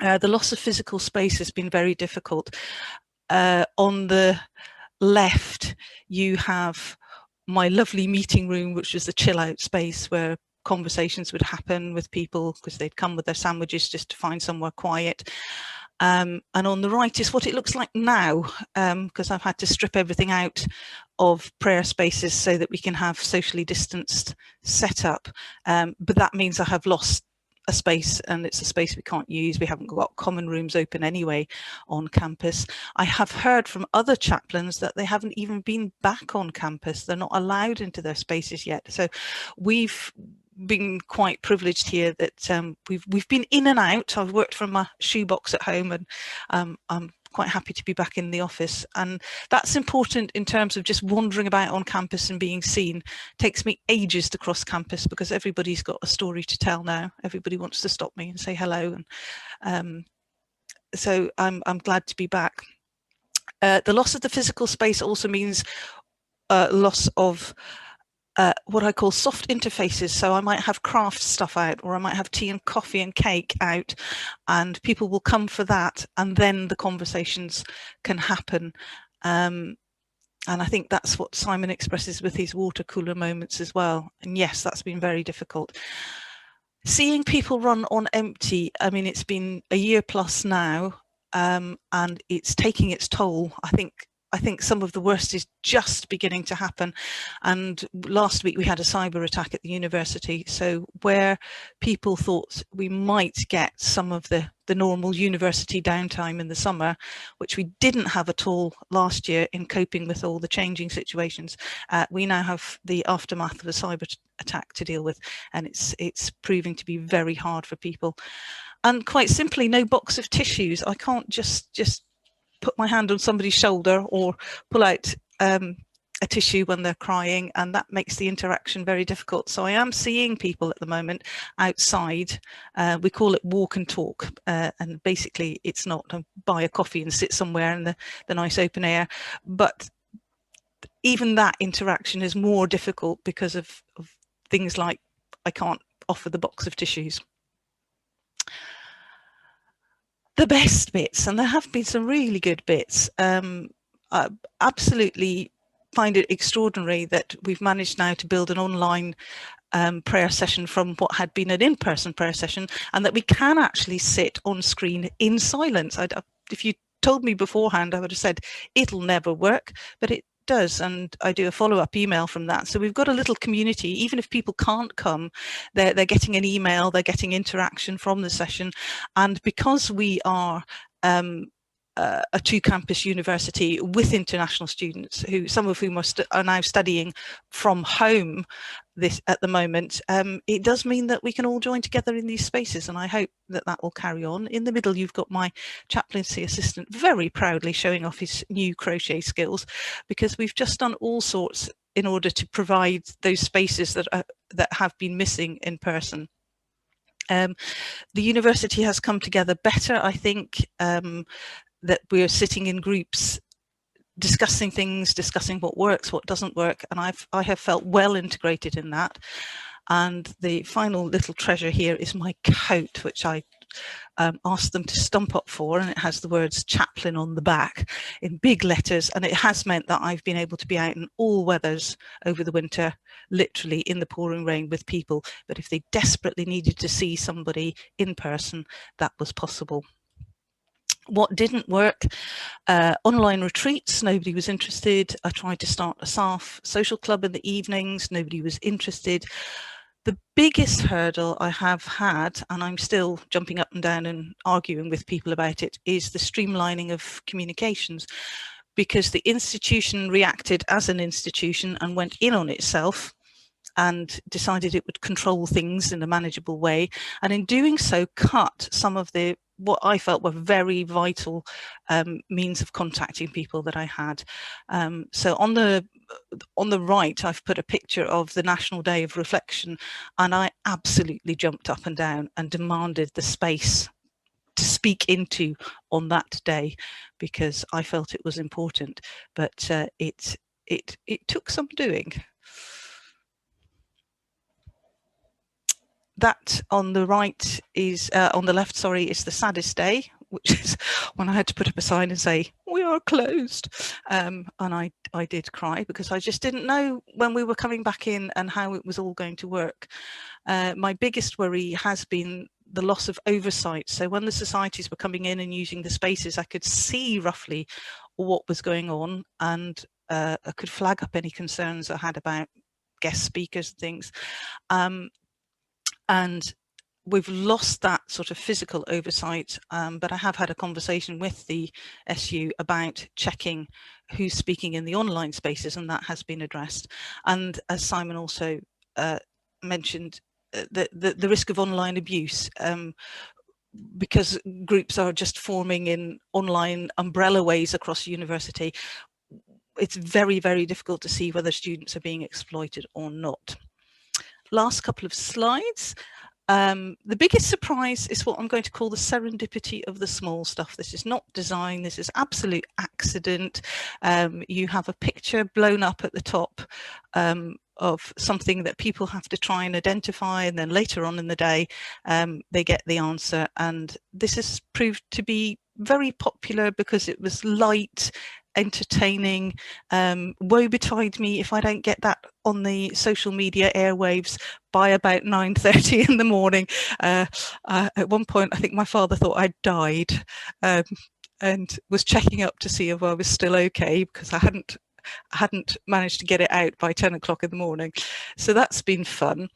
The loss of physical space has been very difficult. On the left, you have my lovely meeting room, which was the chill out space where conversations would happen with people because they'd come with their sandwiches just to find somewhere quiet. And on the right is what it looks like now, because I've had to strip everything out of prayer spaces so that we can have socially distanced setup. But that means I have lost a space, and it's a space we can't use. We haven't got common rooms open anyway on campus. I have heard from other chaplains that they haven't even been back on campus. They're not allowed into their spaces yet. So we've been quite privileged here that we've been in and out. I've worked from my shoebox at home, and I'm quite happy to be back in the office, and that's important in terms of just wandering about on campus and being seen. It takes me ages to cross campus because everybody's got a story to tell now. Everybody wants to stop me and say hello, and so I'm glad to be back. The loss of the physical space also means loss of what I call soft interfaces. So I might have craft stuff out, or I might have tea and coffee and cake out, and people will come for that, and then the conversations can happen. And I think that's what Simon expresses with his water cooler moments as well. And yes, that's been very difficult. Seeing people run on empty, I mean, it's been a year plus now, and it's taking its toll. I think some of the worst is just beginning to happen. And last week we had a cyber attack at the university. So where people thought we might get some of the normal university downtime in the summer, which we didn't have at all last year in coping with all the changing situations, we now have the aftermath of a cyber attack to deal with. And it's proving to be very hard for people. And quite simply, no box of tissues. I can't just put my hand on somebody's shoulder or pull out a tissue when they're crying, and that makes the interaction very difficult. So I am seeing people at the moment outside. We call it walk and talk, and basically it's not buy a coffee and sit somewhere in the nice open air, but even that interaction is more difficult because of things like I can't offer the box of tissues. The best bits, and there have been some really good bits, I absolutely find it extraordinary that we've managed now to build an online prayer session from what had been an in-person prayer session, and that we can actually sit on screen in silence. If you told me beforehand, I would have said it'll never work, but it does, and I do a follow-up email from that. So we've got a little community. Even if people can't come, they're getting an email, they're getting interaction from the session. And because we are a two-campus university with international students, who some of whom are now studying from home at the moment, it does mean that we can all join together in these spaces, and I hope that will carry on. In the middle, you've got my chaplaincy assistant very proudly showing off his new crochet skills, because we've just done all sorts in order to provide those spaces that have been missing in person. The university has come together better, I think, that we're sitting in groups discussing things, discussing what works, what doesn't work, and I have felt well integrated in that. And the final little treasure here is my coat, which I asked them to stump up for, and it has the words chaplain on the back in big letters, and it has meant that I've been able to be out in all weathers over the winter, literally in the pouring rain with people. But if they desperately needed to see somebody in person, that was possible. What didn't work? Online retreats, nobody was interested. I tried to start a SAF social club in the evenings, nobody was interested. The biggest hurdle I have had, and I'm still jumping up and down and arguing with people about it, is the streamlining of communications, because the institution reacted as an institution and went in on itself and decided it would control things in a manageable way, and in doing so cut some of the what I felt were very vital means of contacting people that I had. So on the right, I've put a picture of the National Day of Reflection, and I absolutely jumped up and down and demanded the space speak into on that day, because I felt it was important, but it took some doing. That on the right is, on the left, sorry, is the saddest day, which is when I had to put up a sign and say, "We are closed." And I did cry, because I just didn't know when we were coming back in and how it was all going to work. My biggest worry has been the loss of oversight. So when the societies were coming in and using the spaces, I could see roughly what was going on, and I could flag up any concerns I had about guest speakers and things. And we've lost that sort of physical oversight, but I have had a conversation with the SU about checking who's speaking in the online spaces, and that has been addressed. And as Simon also mentioned, the risk of online abuse, because groups are just forming in online umbrella ways across university, it's very, very difficult to see whether students are being exploited or not. Last couple of slides. The biggest surprise is what I'm going to call the serendipity of the small stuff. This is not design, this is absolute accident. You have a picture blown up at the top of something that people have to try and identify, and then later on in the day they get the answer. And this has proved to be very popular because it was light, entertaining. Woe betide me if I don't get that on the social media airwaves by about 9:30 in the morning. At one point, I think my father thought I'd died, and was checking up to see if I was still okay, because I hadn't managed to get it out by 10 o'clock in the morning. So that's been fun.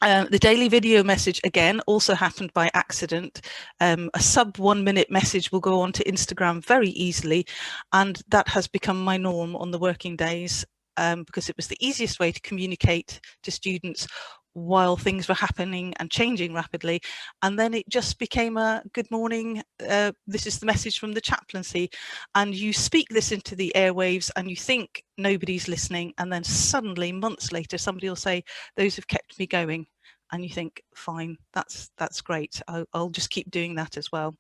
The daily video message, again, also happened by accident. A sub 1 minute message will go on to Instagram very easily, and that has become my norm on the working days, because it was the easiest way to communicate to students while things were happening and changing rapidly. And then it just became a good morning, this is the message from the chaplaincy, and you speak this into the airwaves and you think nobody's listening, and then suddenly months later somebody will say, "Those have kept me going," and you think, fine, that's great, I'll just keep doing that as well.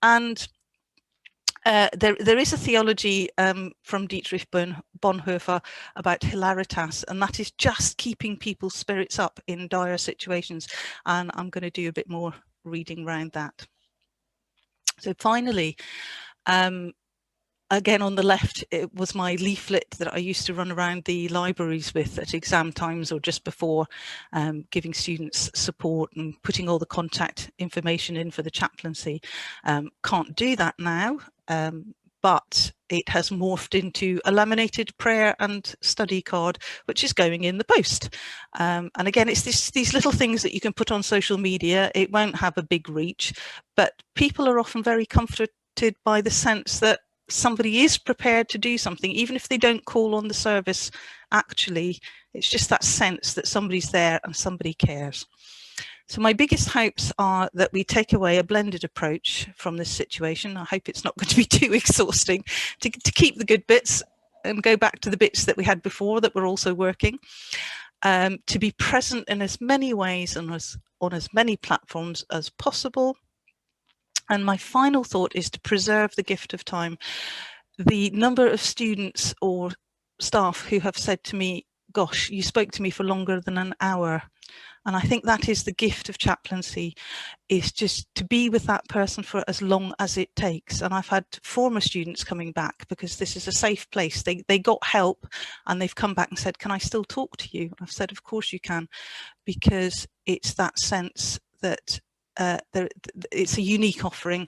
And there is a theology from Dietrich Bonhoeffer about hilaritas, and that is just keeping people's spirits up in dire situations. And I'm going to do a bit more reading around that. So finally, again, on the left, it was my leaflet that I used to run around the libraries with at exam times or just before, giving students support and putting all the contact information in for the chaplaincy. Can't do that now, but it has morphed into a laminated prayer and study card, which is going in the post. And again, it's these little things that you can put on social media. It won't have a big reach, but people are often very comforted by the sense that somebody is prepared to do something, even if they don't call on the service. Actually, it's just that sense that somebody's there and somebody cares. So my biggest hopes are that we take away a blended approach from this situation. I hope it's not going to be too exhausting to keep the good bits and go back to the bits that we had before that were also working, to be present in as many ways and on as many platforms as possible. And my final thought is to preserve the gift of time. The number of students or staff who have said to me, "Gosh, you spoke to me for longer than an hour." And I think that is the gift of chaplaincy, is just to be with that person for as long as it takes. And I've had former students coming back because this is a safe place. They got help and they've come back and said, "Can I still talk to you?" I've said, "Of course you can," because it's that sense that it's a unique offering.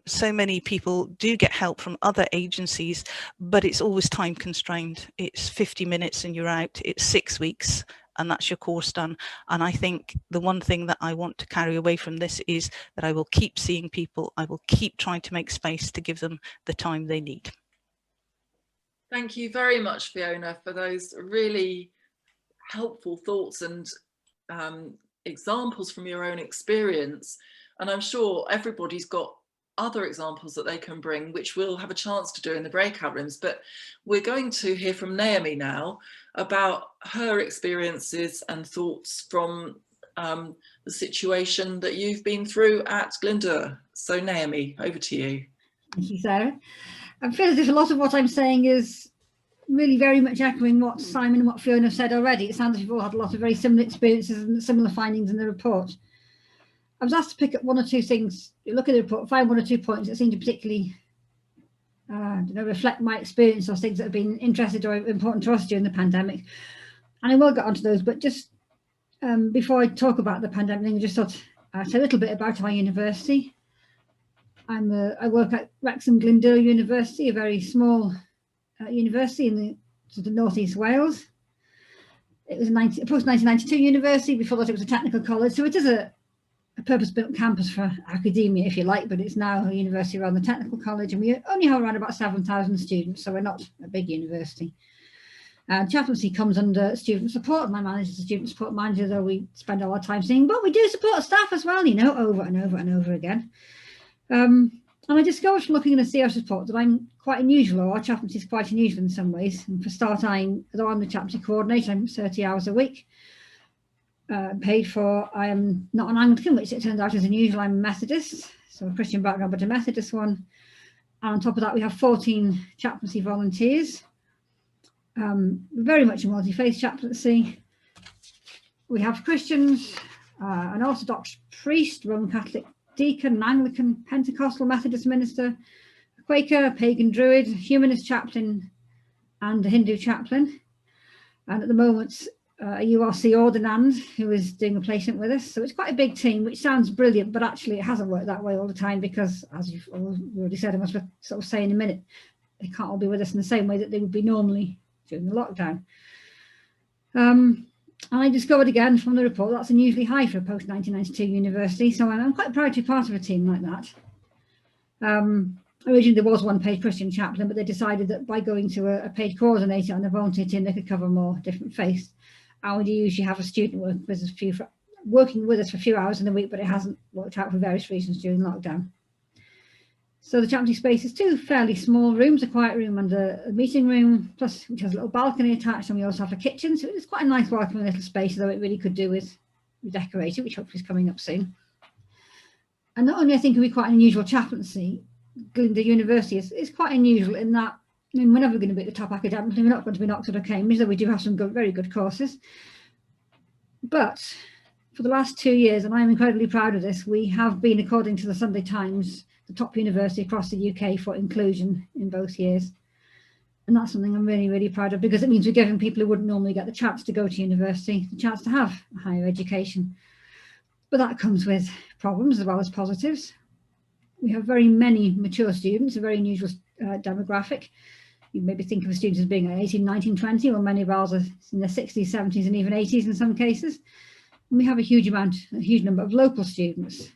So many people do get help from other agencies, but it's always time constrained. It's 50 minutes and you're out. It's 6 weeks and that's your course done. And I think the one thing that I want to carry away from this is that I will keep seeing people. I will keep trying to make space to give them the time they need. Thank you very much, Fiona, for those really helpful thoughts and examples from your own experience. And I'm sure everybody's got other examples that they can bring, which we'll have a chance to do in the breakout rooms. But we're going to hear from Naomi now about her experiences and thoughts from the situation that you've been through at Glyndŵr. So Naomi, over to you. Thank you, Sarah. I feel as if a lot of what I'm saying is really very much echoing what Simon and what Fiona have said already. It sounds like you've all had a lot of very similar experiences and similar findings in the report. I was asked to pick up one or two things, look at the report, find one or 2 points that seem to particularly reflect my experience or things that have been interested or important to us during the pandemic. And I will get onto those, but just before I talk about the pandemic, I just thought I'd say a little bit about our university. I work at Wrexham Glyndŵr University, a very small university in the sort of northeast Wales. It was a post-1992 university. Before that, it was a technical college. So it is a purpose-built campus for academia, if you like, but it's now a university around the technical college, and we only have around about 7,000 students, so we're not a big university. Chaplaincy comes under student support. My manager is a student support manager, though we spend all our time saying, but we do support staff as well, you know, over and over and over again. And I discovered from looking at the Theos report that I'm quite unusual, or our chaplaincy is quite unusual in some ways. And for start, although I'm the chaplaincy coordinator, I'm 30 hours a week, paid for. I am not an Anglican, which it turns out is unusual. I'm a Methodist, so a Christian background, but a Methodist one. And on top of that, we have 14 chaplaincy volunteers. Very much a multi-faith chaplaincy. We have Christians, an Orthodox priest, Roman Catholic deacon, an Anglican, Pentecostal Methodist minister, a Quaker, a pagan druid, humanist chaplain, and a Hindu chaplain. And at the moment, a URC ordinand who is doing a placement with us. So it's quite a big team, which sounds brilliant, but actually it hasn't worked that way all the time because, as you've already said, I must sort of say in a minute, they can't all be with us in the same way that they would be normally during the lockdown. And I discovered again from the report that's unusually high for a post-1992 university, so I'm quite proud to be part of a team like that. Originally there was one paid Christian chaplain, but they decided that by going to a paid coordinator and a volunteer team, they could cover more different faiths. And we do usually have a student working with us for a few hours in the week, but it hasn't worked out for various reasons during lockdown. So the chaplaincy space is 2 fairly small rooms, a quiet room and a meeting room, plus which has a little balcony attached, and we also have a kitchen. So it's quite a nice welcoming little space, though it really could do with redecorating, which hopefully is coming up soon. And not only I think it would be quite an unusual chaplaincy, Glyndŵr University is quite unusual in that, I mean, we're never going to be at the top academically, we're not going to be in Oxford or Cambridge, though we do have some very good courses. But for the last 2 years, and I'm incredibly proud of this, we have been, according to the Sunday Times, the top university across the UK for inclusion in both years. And that's something I'm really, really proud of, because it means we're giving people who wouldn't normally get the chance to go to university the chance to have a higher education. But that comes with problems as well as positives. We have very many mature students, a very unusual demographic. You maybe think of students as being 18, 19, 20, or many of ours are in their 60s, 70s, and even 80s in some cases. And we have a huge number of local students.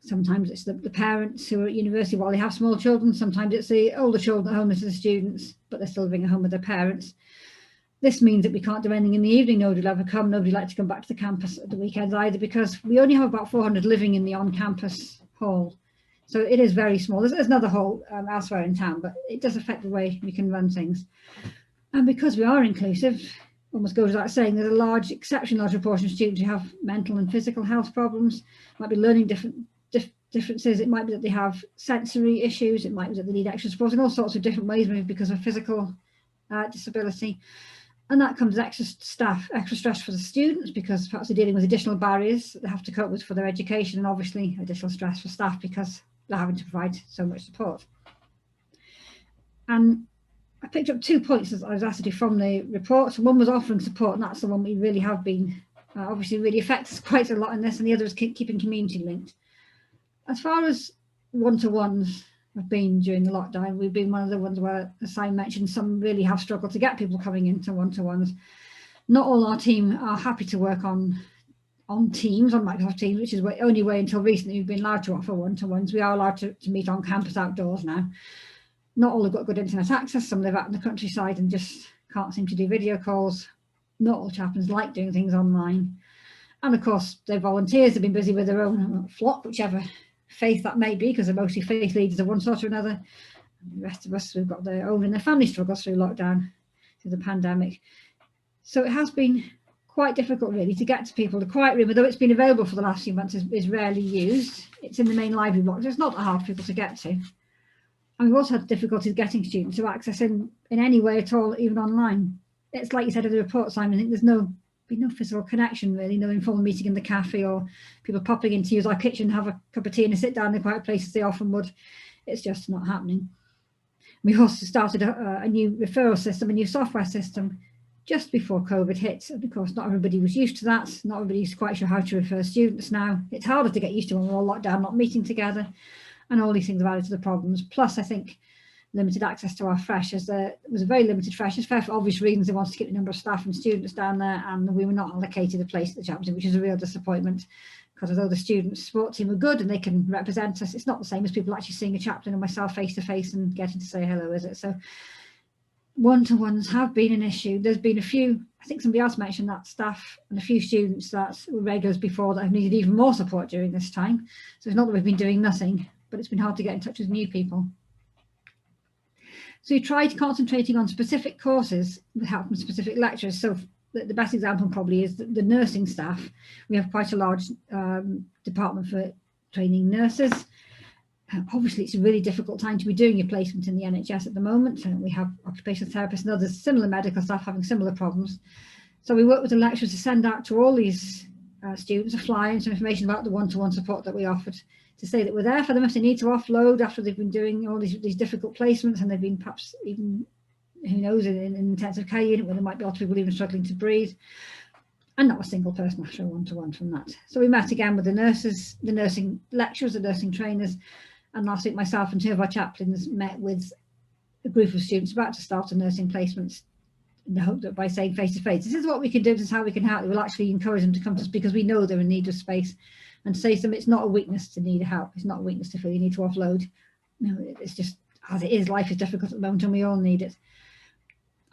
Sometimes it's the parents who are at university while they have small children. Sometimes it's the older children at home as the students, but they're still living at home with their parents. This means that we can't do anything in the evening. Nobody will ever come. Nobody likes to come back to the campus at the weekends either, because we only have about 400 living in the on-campus hall. So it is very small. There's another hall elsewhere in town, but it does affect the way we can run things. And because we are inclusive, almost goes without saying, there's a exceptionally large proportion of students who have mental and physical health problems, might be learning differences. It might be that they have sensory issues. It might be that they need extra support in all sorts of different ways, maybe because of physical disability. And that comes as extra stress for the students, because perhaps they're dealing with additional barriers that they have to cope with for their education, and obviously additional stress for staff because they're having to provide so much support. And I picked up 2 points as I was asked to do from the report. So one was offering support, and that's the one we really have been, obviously really affects us quite a lot in this, and the other is keeping community linked. As far as one-to-ones have been during the lockdown, we've been one of the ones where, as I mentioned, some really have struggled to get people coming into one-to-ones. Not all our team are happy to work on Teams, on Microsoft Teams, which is the only way until recently we've been allowed to offer one-to-ones. We are allowed to meet on campus outdoors now. Not all have got good internet access. Some live out in the countryside and just can't seem to do video calls. Not all chaplains like doing things online. And of course, they're volunteers. They've been busy with their own flock, whichever faith that may be, because they're mostly faith leaders of one sort or another. The rest of us, we've got their own and their family struggles through lockdown, through the pandemic. So it has been quite difficult really to get to people. The quiet room, although it's been available for the last few months, is rarely used. It's in the main library block. It's not that hard for people to get to. And we've also had difficulties getting students to access in any way at all, even online. It's like you said in the report, Simon, I think there's no physical connection really, no informal meeting in the cafe or people popping in to use our kitchen, have a cup of tea and a sit down in the quiet places they often would. It's just not happening. We've also started a new referral system, a new software system just before COVID hit. And of course, not everybody was used to that. Not everybody's quite sure how to refer students now. It's harder to get used to when we're all locked down, not meeting together. And all these things have added to the problems. Plus, I think limited access to our freshers. There was a very limited freshers fair for obvious reasons. They wanted to keep the number of staff and students down there, and we were not allocated a place at the chaplaincy, which is a real disappointment. Because although the students' support team are good and they can represent us, it's not the same as people actually seeing a chaplain and myself face to face and getting to say hello, is it? So one-to-ones have been an issue. There's been a few, I think somebody else mentioned that, staff and a few students that were regulars before that have needed even more support during this time. So it's not that we've been doing nothing, but it's been hard to get in touch with new people. So we tried concentrating on specific courses with help from specific lecturers. So the best example probably is the nursing staff. We have quite a large department for training nurses. Obviously, it's a really difficult time to be doing your placement in the NHS at the moment. We have occupational therapists and others, similar medical staff having similar problems. So we work with the lecturers to send out to all these students a flyer and some information about the one-to-one support that we offered, to say that we're there for them if they need to offload after they've been doing all these difficult placements and they've been perhaps even, who knows, in an intensive care unit where there might be lots of people even struggling to breathe, and not a single person after a one-to-one from that. So we met again with the nurses, the nursing lecturers, the nursing trainers, and last week myself and two of our chaplains met with a group of students about to start a nursing placement, in the hope that by saying face-to-face, this is what we can do, this is how we can help, we'll actually encourage them to come to us because we know they're in need of space, and to say to them, it's not a weakness to need help, it's not a weakness to feel you need to offload. No, it's just as it is, life is difficult at the moment and we all need it.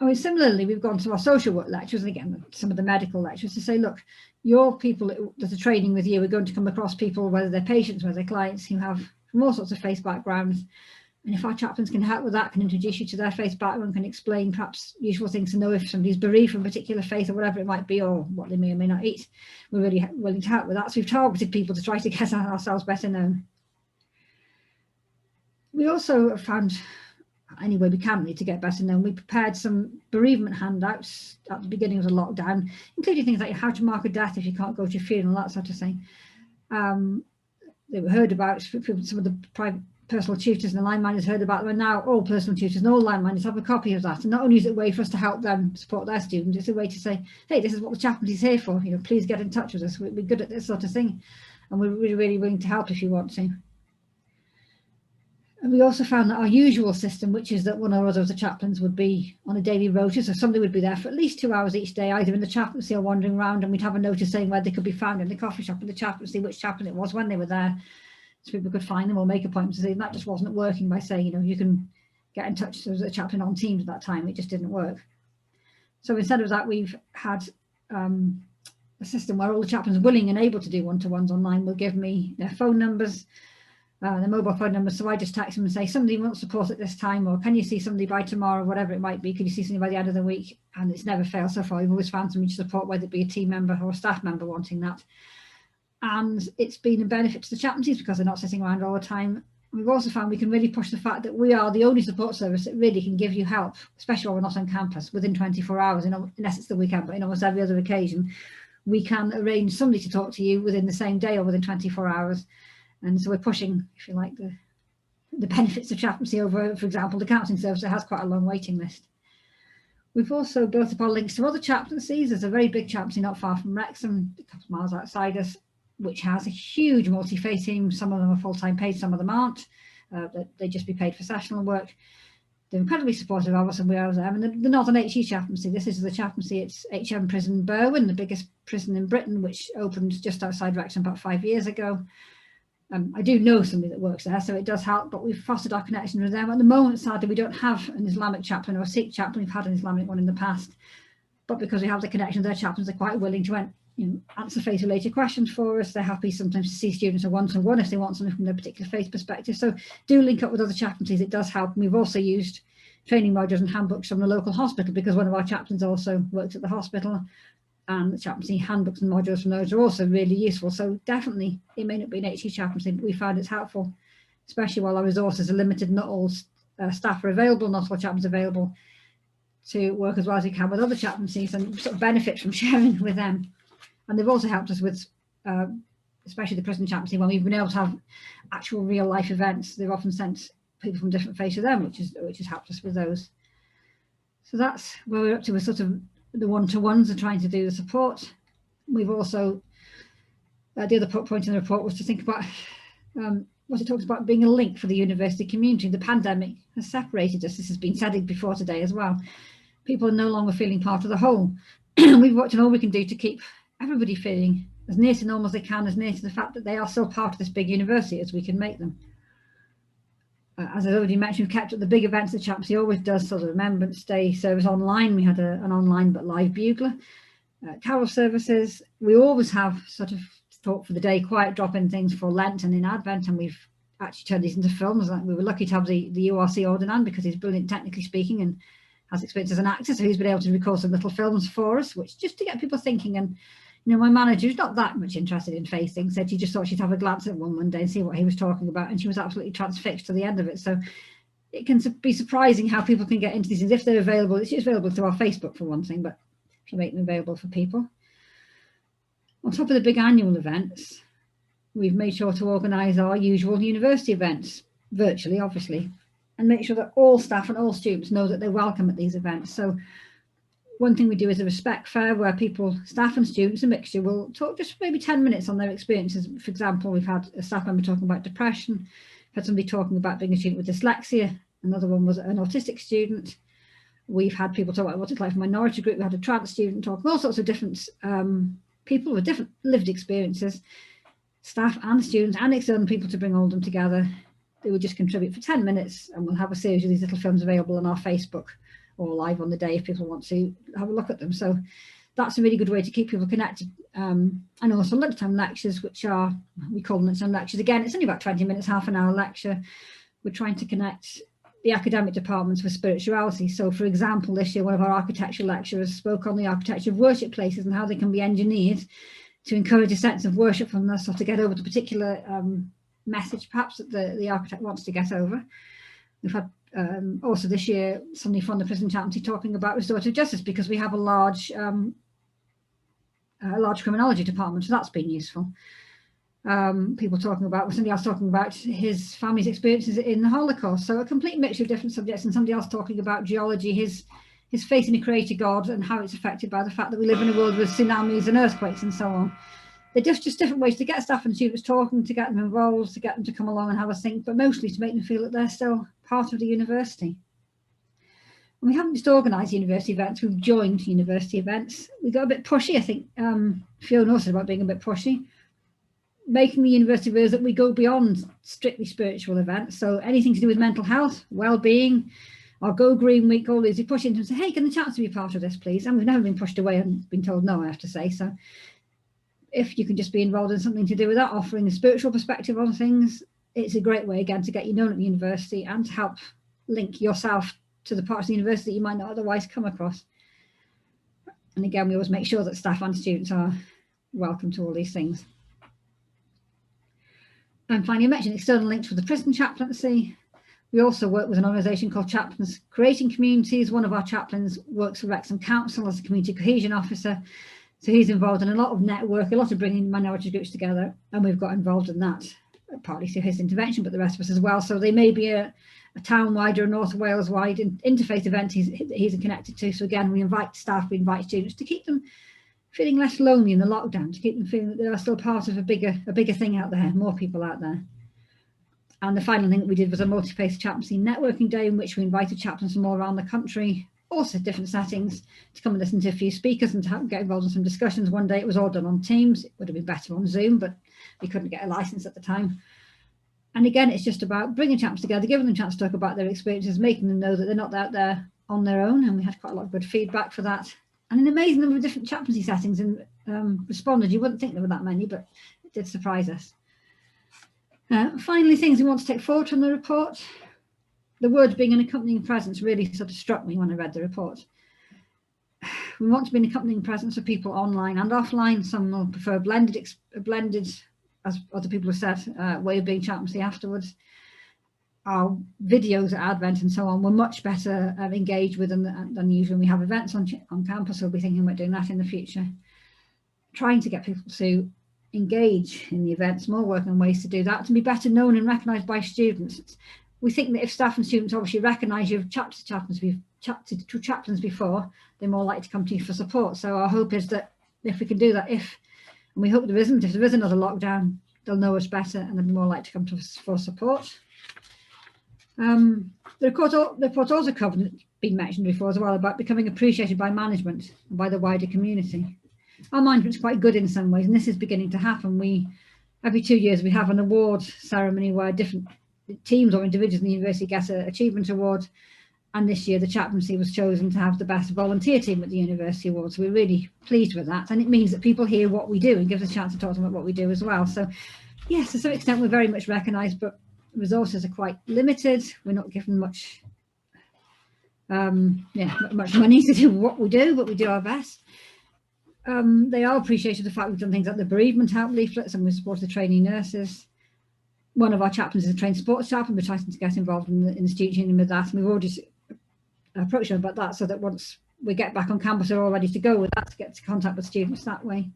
I mean, similarly, we've gone to our social work lecturers, and again, some of the medical lecturers, to say, look, your people that are training with you are going to come across people, whether they're patients, whether they're clients, who have from all sorts of faith backgrounds. And if our chaplains can help with that, can introduce you to their faith background, can explain perhaps useful things to know if somebody's bereaved from a particular faith or whatever it might be, or what they may or may not eat, we're really willing to help with that. So we've targeted people to try to get ourselves better known. We also found, any way we can really to get better known, we prepared some bereavement handouts at the beginning of the lockdown, including things like how to mark a death if you can't go to your funeral, that sort of thing. They were heard about, some of the private personal tutors and the line managers heard about them, and now all personal tutors and all line managers have a copy of that. And not only is it a way for us to help them support their students, it's a way to say, hey, this is what the chaplaincy is here for, please get in touch with us, we're good at this sort of thing, and we're really, really willing to help if you want to. And we also found that our usual system, which is that one or other of the chaplains would be on a daily rota, so somebody would be there for at least 2 hours each day, either in the chaplaincy or wandering around, and we'd have a notice saying where they could be found in the coffee shop in the chaplaincy, which chaplain it was when they were there, so people could find them or make appointments. And that just wasn't working by saying, you can get in touch. There was a chaplain on Teams at that time, it just didn't work. So instead of that, we've had a system where all the chaplains willing and able to do one-to-ones online will give me their phone numbers, their mobile phone numbers, so I just text them and say, somebody wants support at this time, or can you see somebody by tomorrow, whatever it might be, could you see somebody by the end of the week? And it's never failed so far. We've always found somebody to support, whether it be a team member or a staff member wanting that. And it's been a benefit to the chaplaincies because they're not sitting around all the time. We've also found we can really push the fact that we are the only support service that really can give you help, especially when we're not on campus, within 24 hours, unless it's the weekend, but in almost every other occasion, we can arrange somebody to talk to you within the same day or within 24 hours. And so we're pushing, if you like, the benefits of chaplaincy over, for example, the counselling service that has quite a long waiting list. We've also built up our links to other chaplaincies. There's a very big chaplaincy not far from Wrexham, a couple of miles outside us, which has a huge multi-faith team. Some of them are full-time paid, some of them aren't. They just be paid for sessional work. They're incredibly supportive of us and we are there. And the Northern HE chaplaincy, this is the chaplaincy, it's HM Prison Berwyn, the biggest prison in Britain, which opened just outside Wrexham about 5 years ago. I do know somebody that works there, so it does help, but we've fostered our connection with them. At the moment, sadly, we don't have an Islamic chaplain or a Sikh chaplain. We've had an Islamic one in the past, but because we have the connection with their chaplains, they're quite willing to answer faith-related questions for us. They're happy sometimes to see students a one-to-one if they want something from their particular faith perspective. So do link up with other chaplaincies, it does help. And we've also used training modules and handbooks from the local hospital because one of our chaplains also works at the hospital. and the chaplaincy handbooks and modules from those are also really useful. So definitely, it may not be an HE chaplaincy, but we found it's helpful, especially while our resources are limited. Not all staff are available, not all chaplains are available to work as well as we can with other chaplaincies and sort of benefit from sharing with them. And they've also helped us with, especially the prison chaplaincy, when we've been able to have actual real life events. They've often sent people from different faces to them, which has helped us with those. So that's where we're up to with sort of the one-to-ones are trying to do the support. We've also, the other point in the report was to think about what it talks about being a link for the university community. The pandemic has separated us. This has been said before today as well. People are no longer feeling part of the whole. We've worked on all we can do to keep everybody feeling as near to normal as they can, as near to the fact that they are still part of this big university as we can make them. As I already mentioned, we've kept at the big events that Chaplaincy always does, so the Remembrance Day service online. We had an online but live bugler. Carol services, we always have sort of thought for the day, quiet drop-in things for Lent and in Advent, and we've actually turned these into films. We were lucky to have the URC Ordinand because he's brilliant technically speaking and has experience as an actor, so he's been able to record some little films for us, which just to get people thinking. And you know, my manager, who's not that much interested in faith things, said she just thought she'd have a glance at one day and see what he was talking about, and she was absolutely transfixed to the end of it. So it can be surprising how people can get into these things if they're available. It's just available through our Facebook for one thing, but if you make them available for people. On top of the big annual events, we've made sure to organise our usual university events, virtually obviously, and make sure that all staff and all students know that they're welcome at these events. So one thing we do is a respect fair where people, staff and students, a mixture, will talk just maybe 10 minutes on their experiences. For example, we've had a staff member talking about depression, had somebody talking about being a student with dyslexia, another one was an autistic student. We've had people talk about what it's like for minority group, we had a trans student talking, all sorts of different people with different lived experiences, staff and students and external people to bring all of them together. They would just contribute for 10 minutes and we'll have a series of these little films available on our Facebook or live on the day if people want to have a look at them. So that's a really good way to keep people connected. And also lunchtime lectures, which are, we call them lunchtime lectures. Again, it's only about 20 minutes, half an hour lecture. We're trying to connect the academic departments with spirituality. So for example, this year, one of our architecture lecturers spoke on the architecture of worship places and how they can be engineered to encourage a sense of worship from us, or to get over the particular message perhaps that the architect wants to get over. We've had also this year somebody from the prison chaplaincy talking about restorative justice, because we have a large criminology department, so that's been useful. People talking about, somebody else talking about his family's experiences in the Holocaust, so a complete mixture of different subjects, and somebody else talking about geology, his faith in a creator God and how it's affected by the fact that we live in a world with tsunamis and earthquakes and so on. They're just different ways to get staff and students talking, to get them involved, to get them to come along and have a think, but mostly to make them feel that they're still part of the university. And we haven't just organised university events, we've joined university events. We got a bit pushy, I think. Fiona also said about being a bit pushy. Making the university realize that we go beyond strictly spiritual events. So anything to do with mental health, well-being, our Go Green Week, all these, we push into and say, hey, can the chaplaincy be part of this, please? And we've never been pushed away and been told no, I have to say. So if you can just be involved in something to do with that, offering a spiritual perspective on things, it's a great way, again, to get you known at the university and to help link yourself to the parts of the university you might not otherwise come across. And again, we always make sure that staff and students are welcome to all these things. And finally, I mentioned external links with the prison chaplaincy. We also work with an organisation called Chaplains Creating Communities. One of our chaplains works for Wrexham Council as a community cohesion officer. So he's involved in a lot of network, a lot of bringing minority groups together. And we've got involved in that, partly through his intervention, but the rest of us as well. So they may be a town-wide or a North Wales-wide interfaith event he's connected to. So again, we invite staff, we invite students to keep them feeling less lonely in the lockdown, to keep them feeling that they're still part of a bigger thing out there, more people out there. And the final thing that we did was a multi-faith chaplaincy networking day, in which we invited chaplains from all around the country, also different settings, to come and listen to a few speakers and to get involved in some discussions. One day it was all done on Teams. It would have been better on Zoom, but we couldn't get a license at the time. And again, it's just about bringing chaplains together, giving them a chance to talk about their experiences, making them know that they're not out there on their own. And we had quite a lot of good feedback for that. And an amazing number of different chaplaincy settings and responded. You wouldn't think there were that many, but it did surprise us. Finally, things we want to take forward from the report. The word being an accompanying presence really sort of struck me when I read the report. we want to be an accompanying presence of people online and offline. Some will prefer blended, as other people have said, way of being chaplaincy afterwards. Our videos at Advent and so on were much better engaged with than usual. We have events on campus, so we'll be thinking about doing that in the future. Trying to get people to engage in the events, more working on ways to do that, to be better known and recognised by students. We think that if staff and students obviously recognise you've chatted to chaplains before, they're more likely to come to you for support. So our hope is that if we can do that, and we hope there isn't, if there is another lockdown, they'll know us better and they'll be more likely to come to us for support. The report also covered, been mentioned before as well, about becoming appreciated by management and by the wider community. Our management's quite good in some ways, and this is beginning to happen. Every 2 years we have an award ceremony where different teams or individuals in the university get an achievement award, and this year the chaplaincy was chosen to have the best volunteer team at the university award, so we're really pleased with that, and it means that people hear what we do and gives us a chance to talk to them about what we do as well. So yes, to some extent we're very much recognised, but resources are quite limited. We're not given much much money to do what we do, but we do our best. They are appreciated the fact we've done things like the bereavement help leaflets, and we support the trainee nurses. One of our chaplains is a trained sports chaplain. We're trying to get involved in the student union with that, and we've already approached them about that, so that once we get back on campus, they're all ready to go with that, to get to contact with students that way.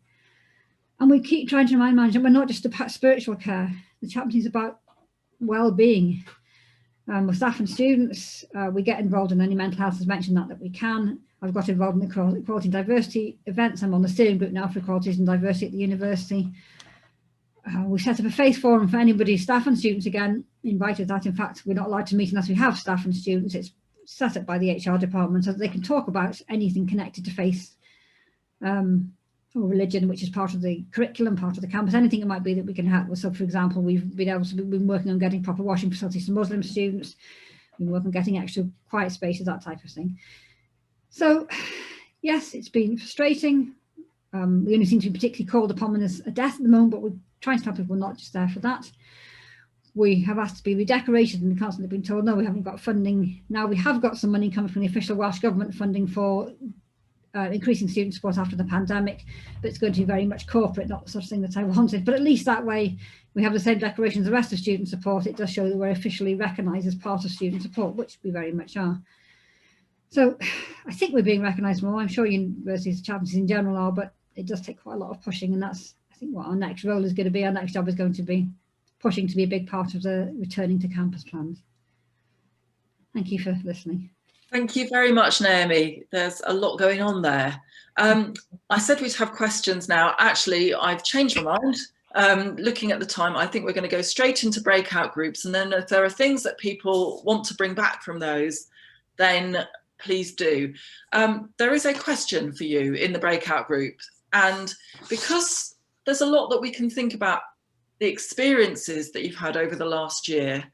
And we keep trying to remind management we're not just about spiritual care. The chaplaincy is about well-being. With staff and students, we get involved in any mental health, as mentioned, that we can. I've got involved in the equality and diversity events. I'm on the steering group now for equalities and diversity at the university. We set up a faith forum for anybody, staff and students, again, invited that. In fact, we're not allowed to meet unless we have staff and students. It's set up by the HR department so that they can talk about anything connected to faith or religion, which is part of the curriculum, part of the campus, anything it might be that we can help with. So, for example, we've been working on getting proper washing facilities for Muslim students. We've been working on getting extra quiet spaces, that type of thing. So, yes, it's been frustrating. We only seem to be particularly called upon when there's a death at the moment, but we're trying to tell people we're not just there for that. We have asked to be redecorated and constantly been told, no, we haven't got funding. Now we have got some money coming from the official Welsh Government funding for increasing student support after the pandemic, but it's going to be very much corporate, not the sort of thing that I wanted. But at least that way we have the same declaration as the rest of student support. It does show that we're officially recognised as part of student support, which we very much are. So I think we're being recognised more. I'm sure universities and chaplaincies in general are, but it does take quite a lot of pushing, and that's, I think, what our next role is going to be. Our next job is going to be pushing to be a big part of the returning to campus plans. Thank you for listening. Thank you very much, Naomi. There's a lot going on there. I said we'd have questions now. Actually, I've changed my mind. Looking at the time, I think we're going to go straight into breakout groups. And then if there are things that people want to bring back from those, then please do. There is a question for you in the breakout group. And because there's a lot that we can think about the experiences that you've had over the last year,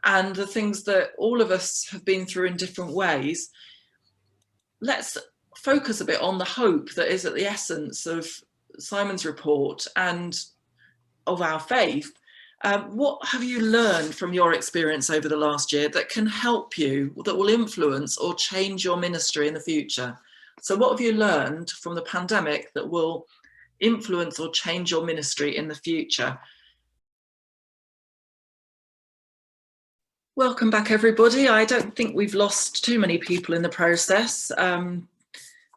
and the things that all of us have been through in different ways, let's focus a bit on the hope that is at the essence of Simon's report and of our faith. What have you learned from your experience over the last year that can help you, that will influence or change your ministry in the future? So what have you learned from the pandemic that will influence or change your ministry in the future? Welcome back, everybody. I don't think we've lost too many people in the process. There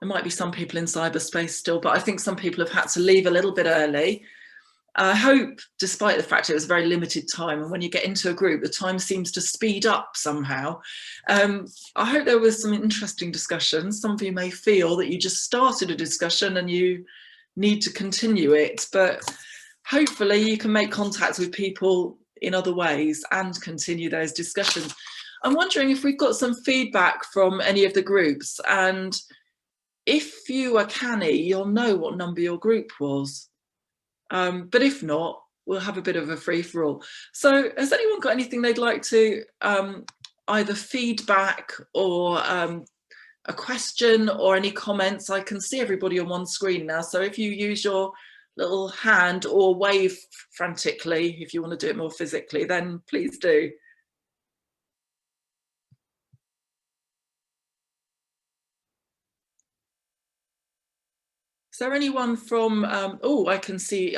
might be some people in cyberspace still, but I think some people have had to leave a little bit early. I hope, despite the fact it was a very limited time, and when you get into a group, the time seems to speed up somehow. I hope there was some interesting discussions. Some of you may feel that you just started a discussion and you need to continue it, but hopefully you can make contact with people in other ways and continue those discussions. I'm wondering if we've got some feedback from any of the groups, and if you are canny, you'll know what number your group was. But if not, we'll have a bit of a free-for-all. So has anyone got anything they'd like to either feedback or a question or any comments? I can see everybody on one screen now, so if you use your little hand or wave frantically, if you want to do it more physically, then please do. Is there anyone from, oh, I can see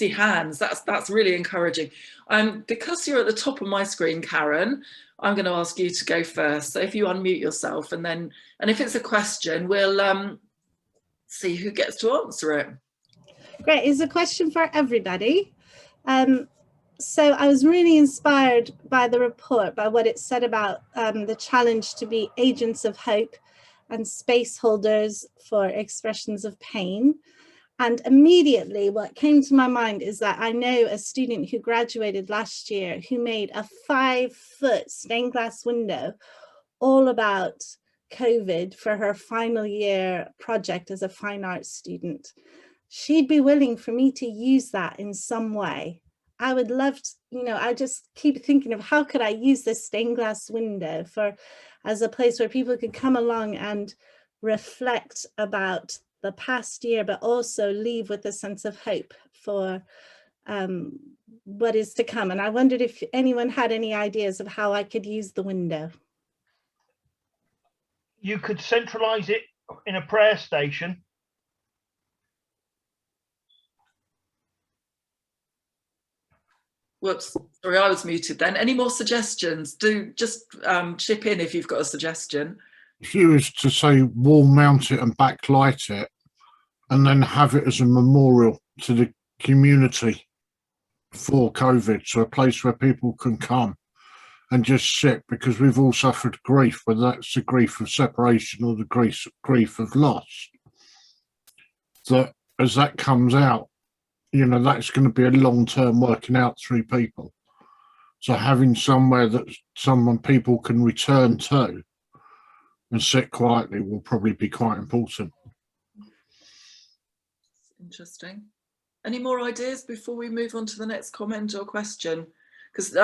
hands. That's really encouraging. Because you're at the top of my screen, Karen, I'm going to ask you to go first. So if you unmute yourself, and if it's a question, we'll see who gets to answer it. Great, it's a question for everybody. So I was really inspired by the report, by what it said about the challenge to be agents of hope and space holders for expressions of pain. And immediately what came to my mind is that I know a student who graduated last year who made a 5-foot stained glass window all about COVID for her final year project as a fine arts student. She'd be willing for me to use that in some way. I would love to, I just keep thinking of how could I use this stained glass window as a place where people could come along and reflect about the past year, but also leave with a sense of hope for what is to come. And I wondered if anyone had any ideas of how I could use the window. You could centralize it in a prayer station. Whoops, sorry, I was muted then. Any more suggestions? Do just chip in if you've got a suggestion. If you was to say wall mount it and backlight it, and then have it as a memorial to the community for COVID, so a place where people can come and just sit, because we've all suffered grief, whether that's the grief of separation or the grief of loss. That as that comes out, that's going to be a long-term working out through people. So having somewhere that people can return to and sit quietly will probably be quite important. Interesting. Any more ideas before we move on to the next comment or question? Because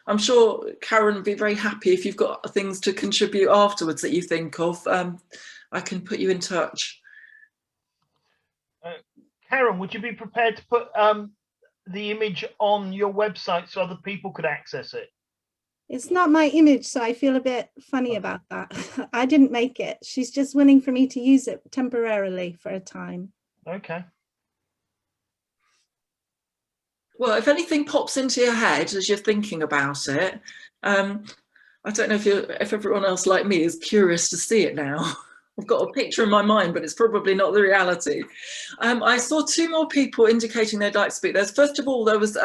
I'm sure Karen would be very happy if you've got things to contribute afterwards that you think of. I can put you in touch. Karen, would you be prepared to put the image on your website so other people could access it? It's not my image, so I feel a bit funny about that. I didn't make it. She's just willing for me to use it temporarily for a time. Okay. Well, if anything pops into your head as you're thinking about it, I don't know if everyone else like me is curious to see it now. I've got a picture in my mind, but it's probably not the reality. I saw 2 more people indicating they'd like to speak. First of all, there was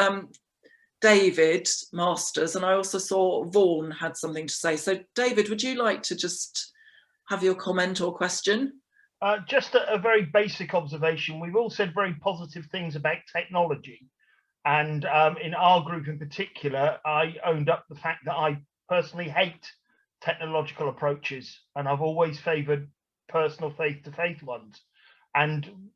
David Masters, and I also saw Vaughan had something to say. So David, would you like to just have your comment or question? Just a very basic observation. We've all said very positive things about technology. And in our group in particular, I owned up the fact that I personally hate technological approaches, and I've always favoured personal faith-to-faith ones. And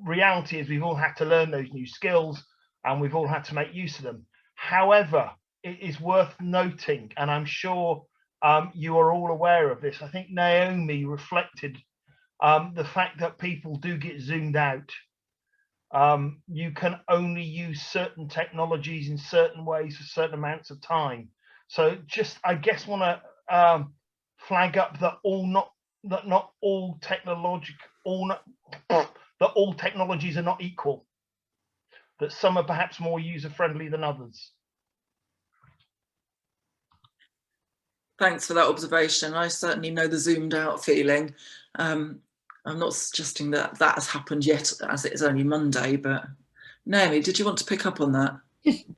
reality is we've all had to learn those new skills, and we've all had to make use of them. However, it is worth noting, and I'm sure you are all aware of this, I think Naomi reflected the fact that people do get zoomed out. You can only use certain technologies in certain ways for certain amounts of time. So just, I guess, want to flag up that all technologies are not equal. That some are perhaps more user-friendly than others. Thanks for that observation. I certainly know the zoomed out feeling. I'm not suggesting that has happened yet, as it is only Monday, but Naomi, did you want to pick up on that?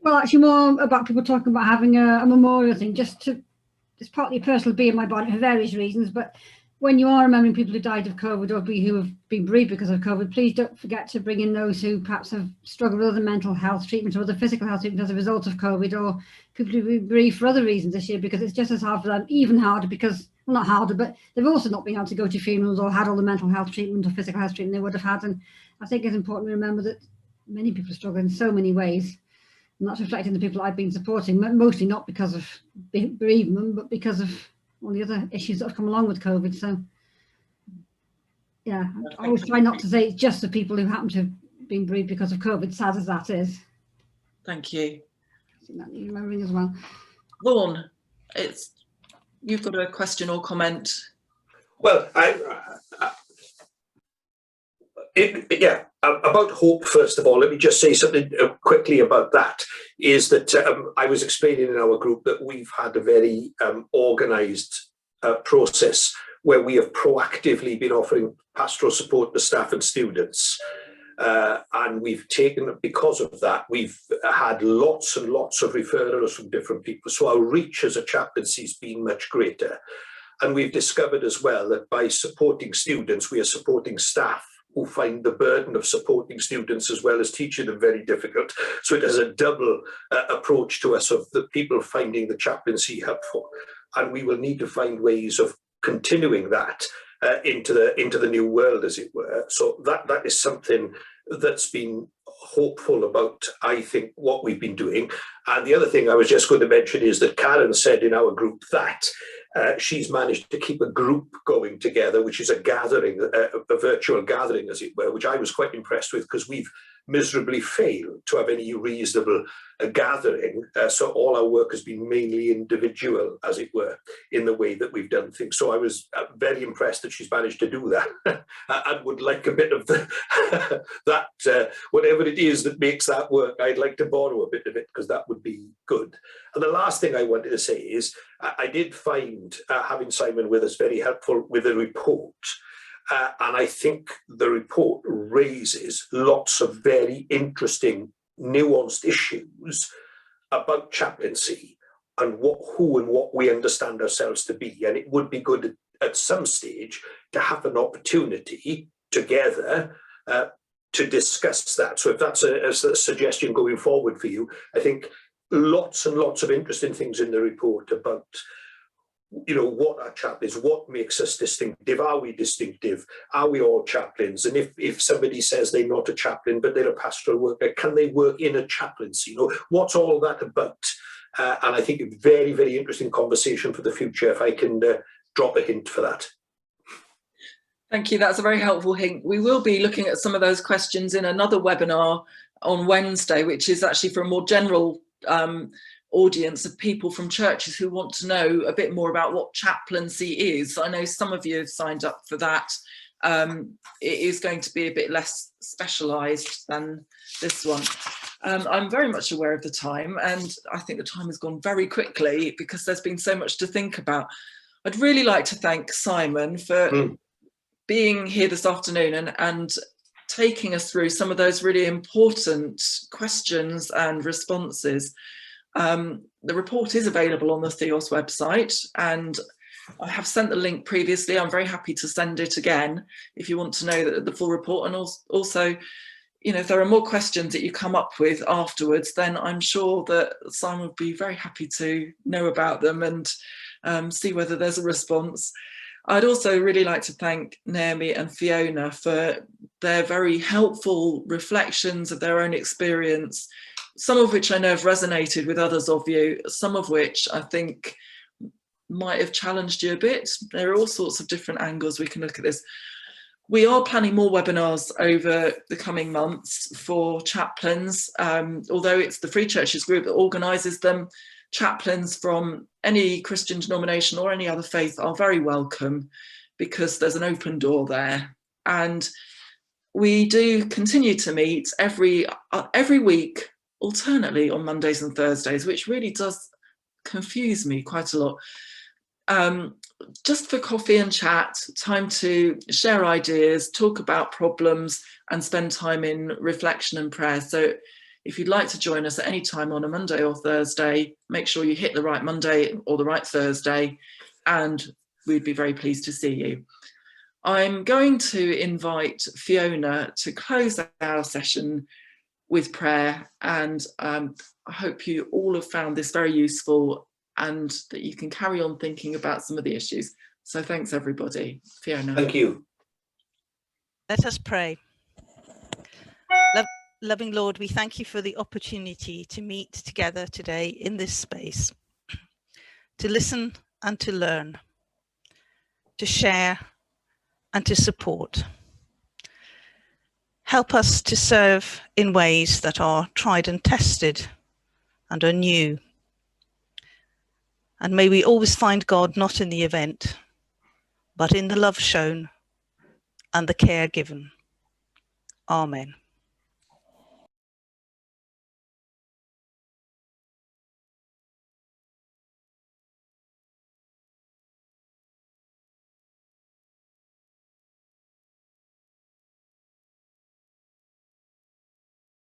Well, actually more about people talking about having a memorial thing, it's partly personal being my body for various reasons, but when you are remembering people who died of COVID or who have been bereaved because of COVID, please don't forget to bring in those who perhaps have struggled with other mental health treatment or other physical health treatment as a result of COVID, or people who've been bereaved for other reasons this year, because it's just as hard for them, even harder, because, well, not harder, but they've also not been able to go to funerals or had all the mental health treatment or physical health treatment they would have had. And I think it's important to remember that many people struggle in so many ways. And that's reflecting the people I've been supporting, mostly not because of bereavement, but because of all the other issues that have come along with COVID. So, yeah, I always try not to say it's just the people who happen to have been bereaved because of COVID, sad as that is. Thank you. I think that you're remembering as well. Vaughan, you've got a question or comment. Well, Yeah, about hope, first of all, let me just say something quickly about that, is that I was explaining in our group that we've had a very organised process where we have proactively been offering pastoral support to staff and students. And we've taken, because of that, we've had lots and lots of referrals from different people. So our reach as a chaplaincy has been much greater. And we've discovered as well that by supporting students, we are supporting staff who find the burden of supporting students as well as teaching them very difficult. So it has a double approach to us of the people finding the chaplaincy helpful. And we will need to find ways of continuing that into the new world, as it were. So that is something that's been hopeful about, I think, what we've been doing. And the other thing I was just going to mention is that Karen said in our group that she's managed to keep a group going together, which is a gathering, a virtual gathering, as it were, which I was quite impressed with, because we've miserably failed to have any reasonable gathering. So all our work has been mainly individual, as it were, in the way that we've done things. So I was very impressed that she's managed to do that, and would like a bit of that, whatever it is that makes that work, I'd like to borrow a bit of it, because that would be good. And the last thing I wanted to say is I did find having Simon with us very helpful with the report. And I think the report raises lots of very interesting, nuanced issues about chaplaincy and who and what we understand ourselves to be. And it would be good at some stage to have an opportunity together to discuss that. So if that's a suggestion going forward for you, I think lots and lots of interesting things in the report about, you know, what are chaplains, what makes us distinctive, are we distinctive, are we all chaplains, and if somebody says they're not a chaplain but they're a pastoral worker, can they work in a chaplaincy, you know, what's all that about? And I think a very, very interesting conversation for the future, if I can drop a hint for that. Thank you, that's a very helpful hint. We will be looking at some of those questions in another webinar on Wednesday, which is actually for a more general audience of people from churches who want to know a bit more about what chaplaincy is. I know some of you have signed up for that. It is going to be a bit less specialised than this one. I'm very much aware of the time, and I think the time has gone very quickly because there's been so much to think about. I'd really like to thank Simon for being here this afternoon and taking us through some of those really important questions and responses. The report is available on the Theos website, and I have sent the link previously. I'm very happy to send it again if you want to know the full report. And also, you know, if there are more questions that you come up with afterwards, then I'm sure that Simon would be very happy to know about them and see whether there's a response. I'd also really like to thank Naomi and Fiona for their very helpful reflections of their own experience, some of which I know have resonated with others of you, some of which I think might have challenged you a bit. There are all sorts of different angles we can look at this. We are planning more webinars over the coming months for chaplains, although it's the Free Churches group that organises them. Chaplains from any Christian denomination or any other faith are very welcome because there's an open door there. And we do continue to meet every week, alternately on Mondays and Thursdays, which really does confuse me quite a lot. Just for coffee and chat, time to share ideas, talk about problems, and spend time in reflection and prayer. So if you'd like to join us at any time on a Monday or Thursday, make sure you hit the right Monday or the right Thursday, and we'd be very pleased to see you. I'm going to invite Fiona to close our session with prayer, and I hope you all have found this very useful and that you can carry on thinking about some of the issues. So thanks, everybody. Fiona. Thank you. Let us pray. Loving Lord, we thank you for the opportunity to meet together today in this space, to listen and to learn, to share and to support. Help us to serve in ways that are tried and tested and are new. And may we always find God not in the event, but in the love shown and the care given. Amen.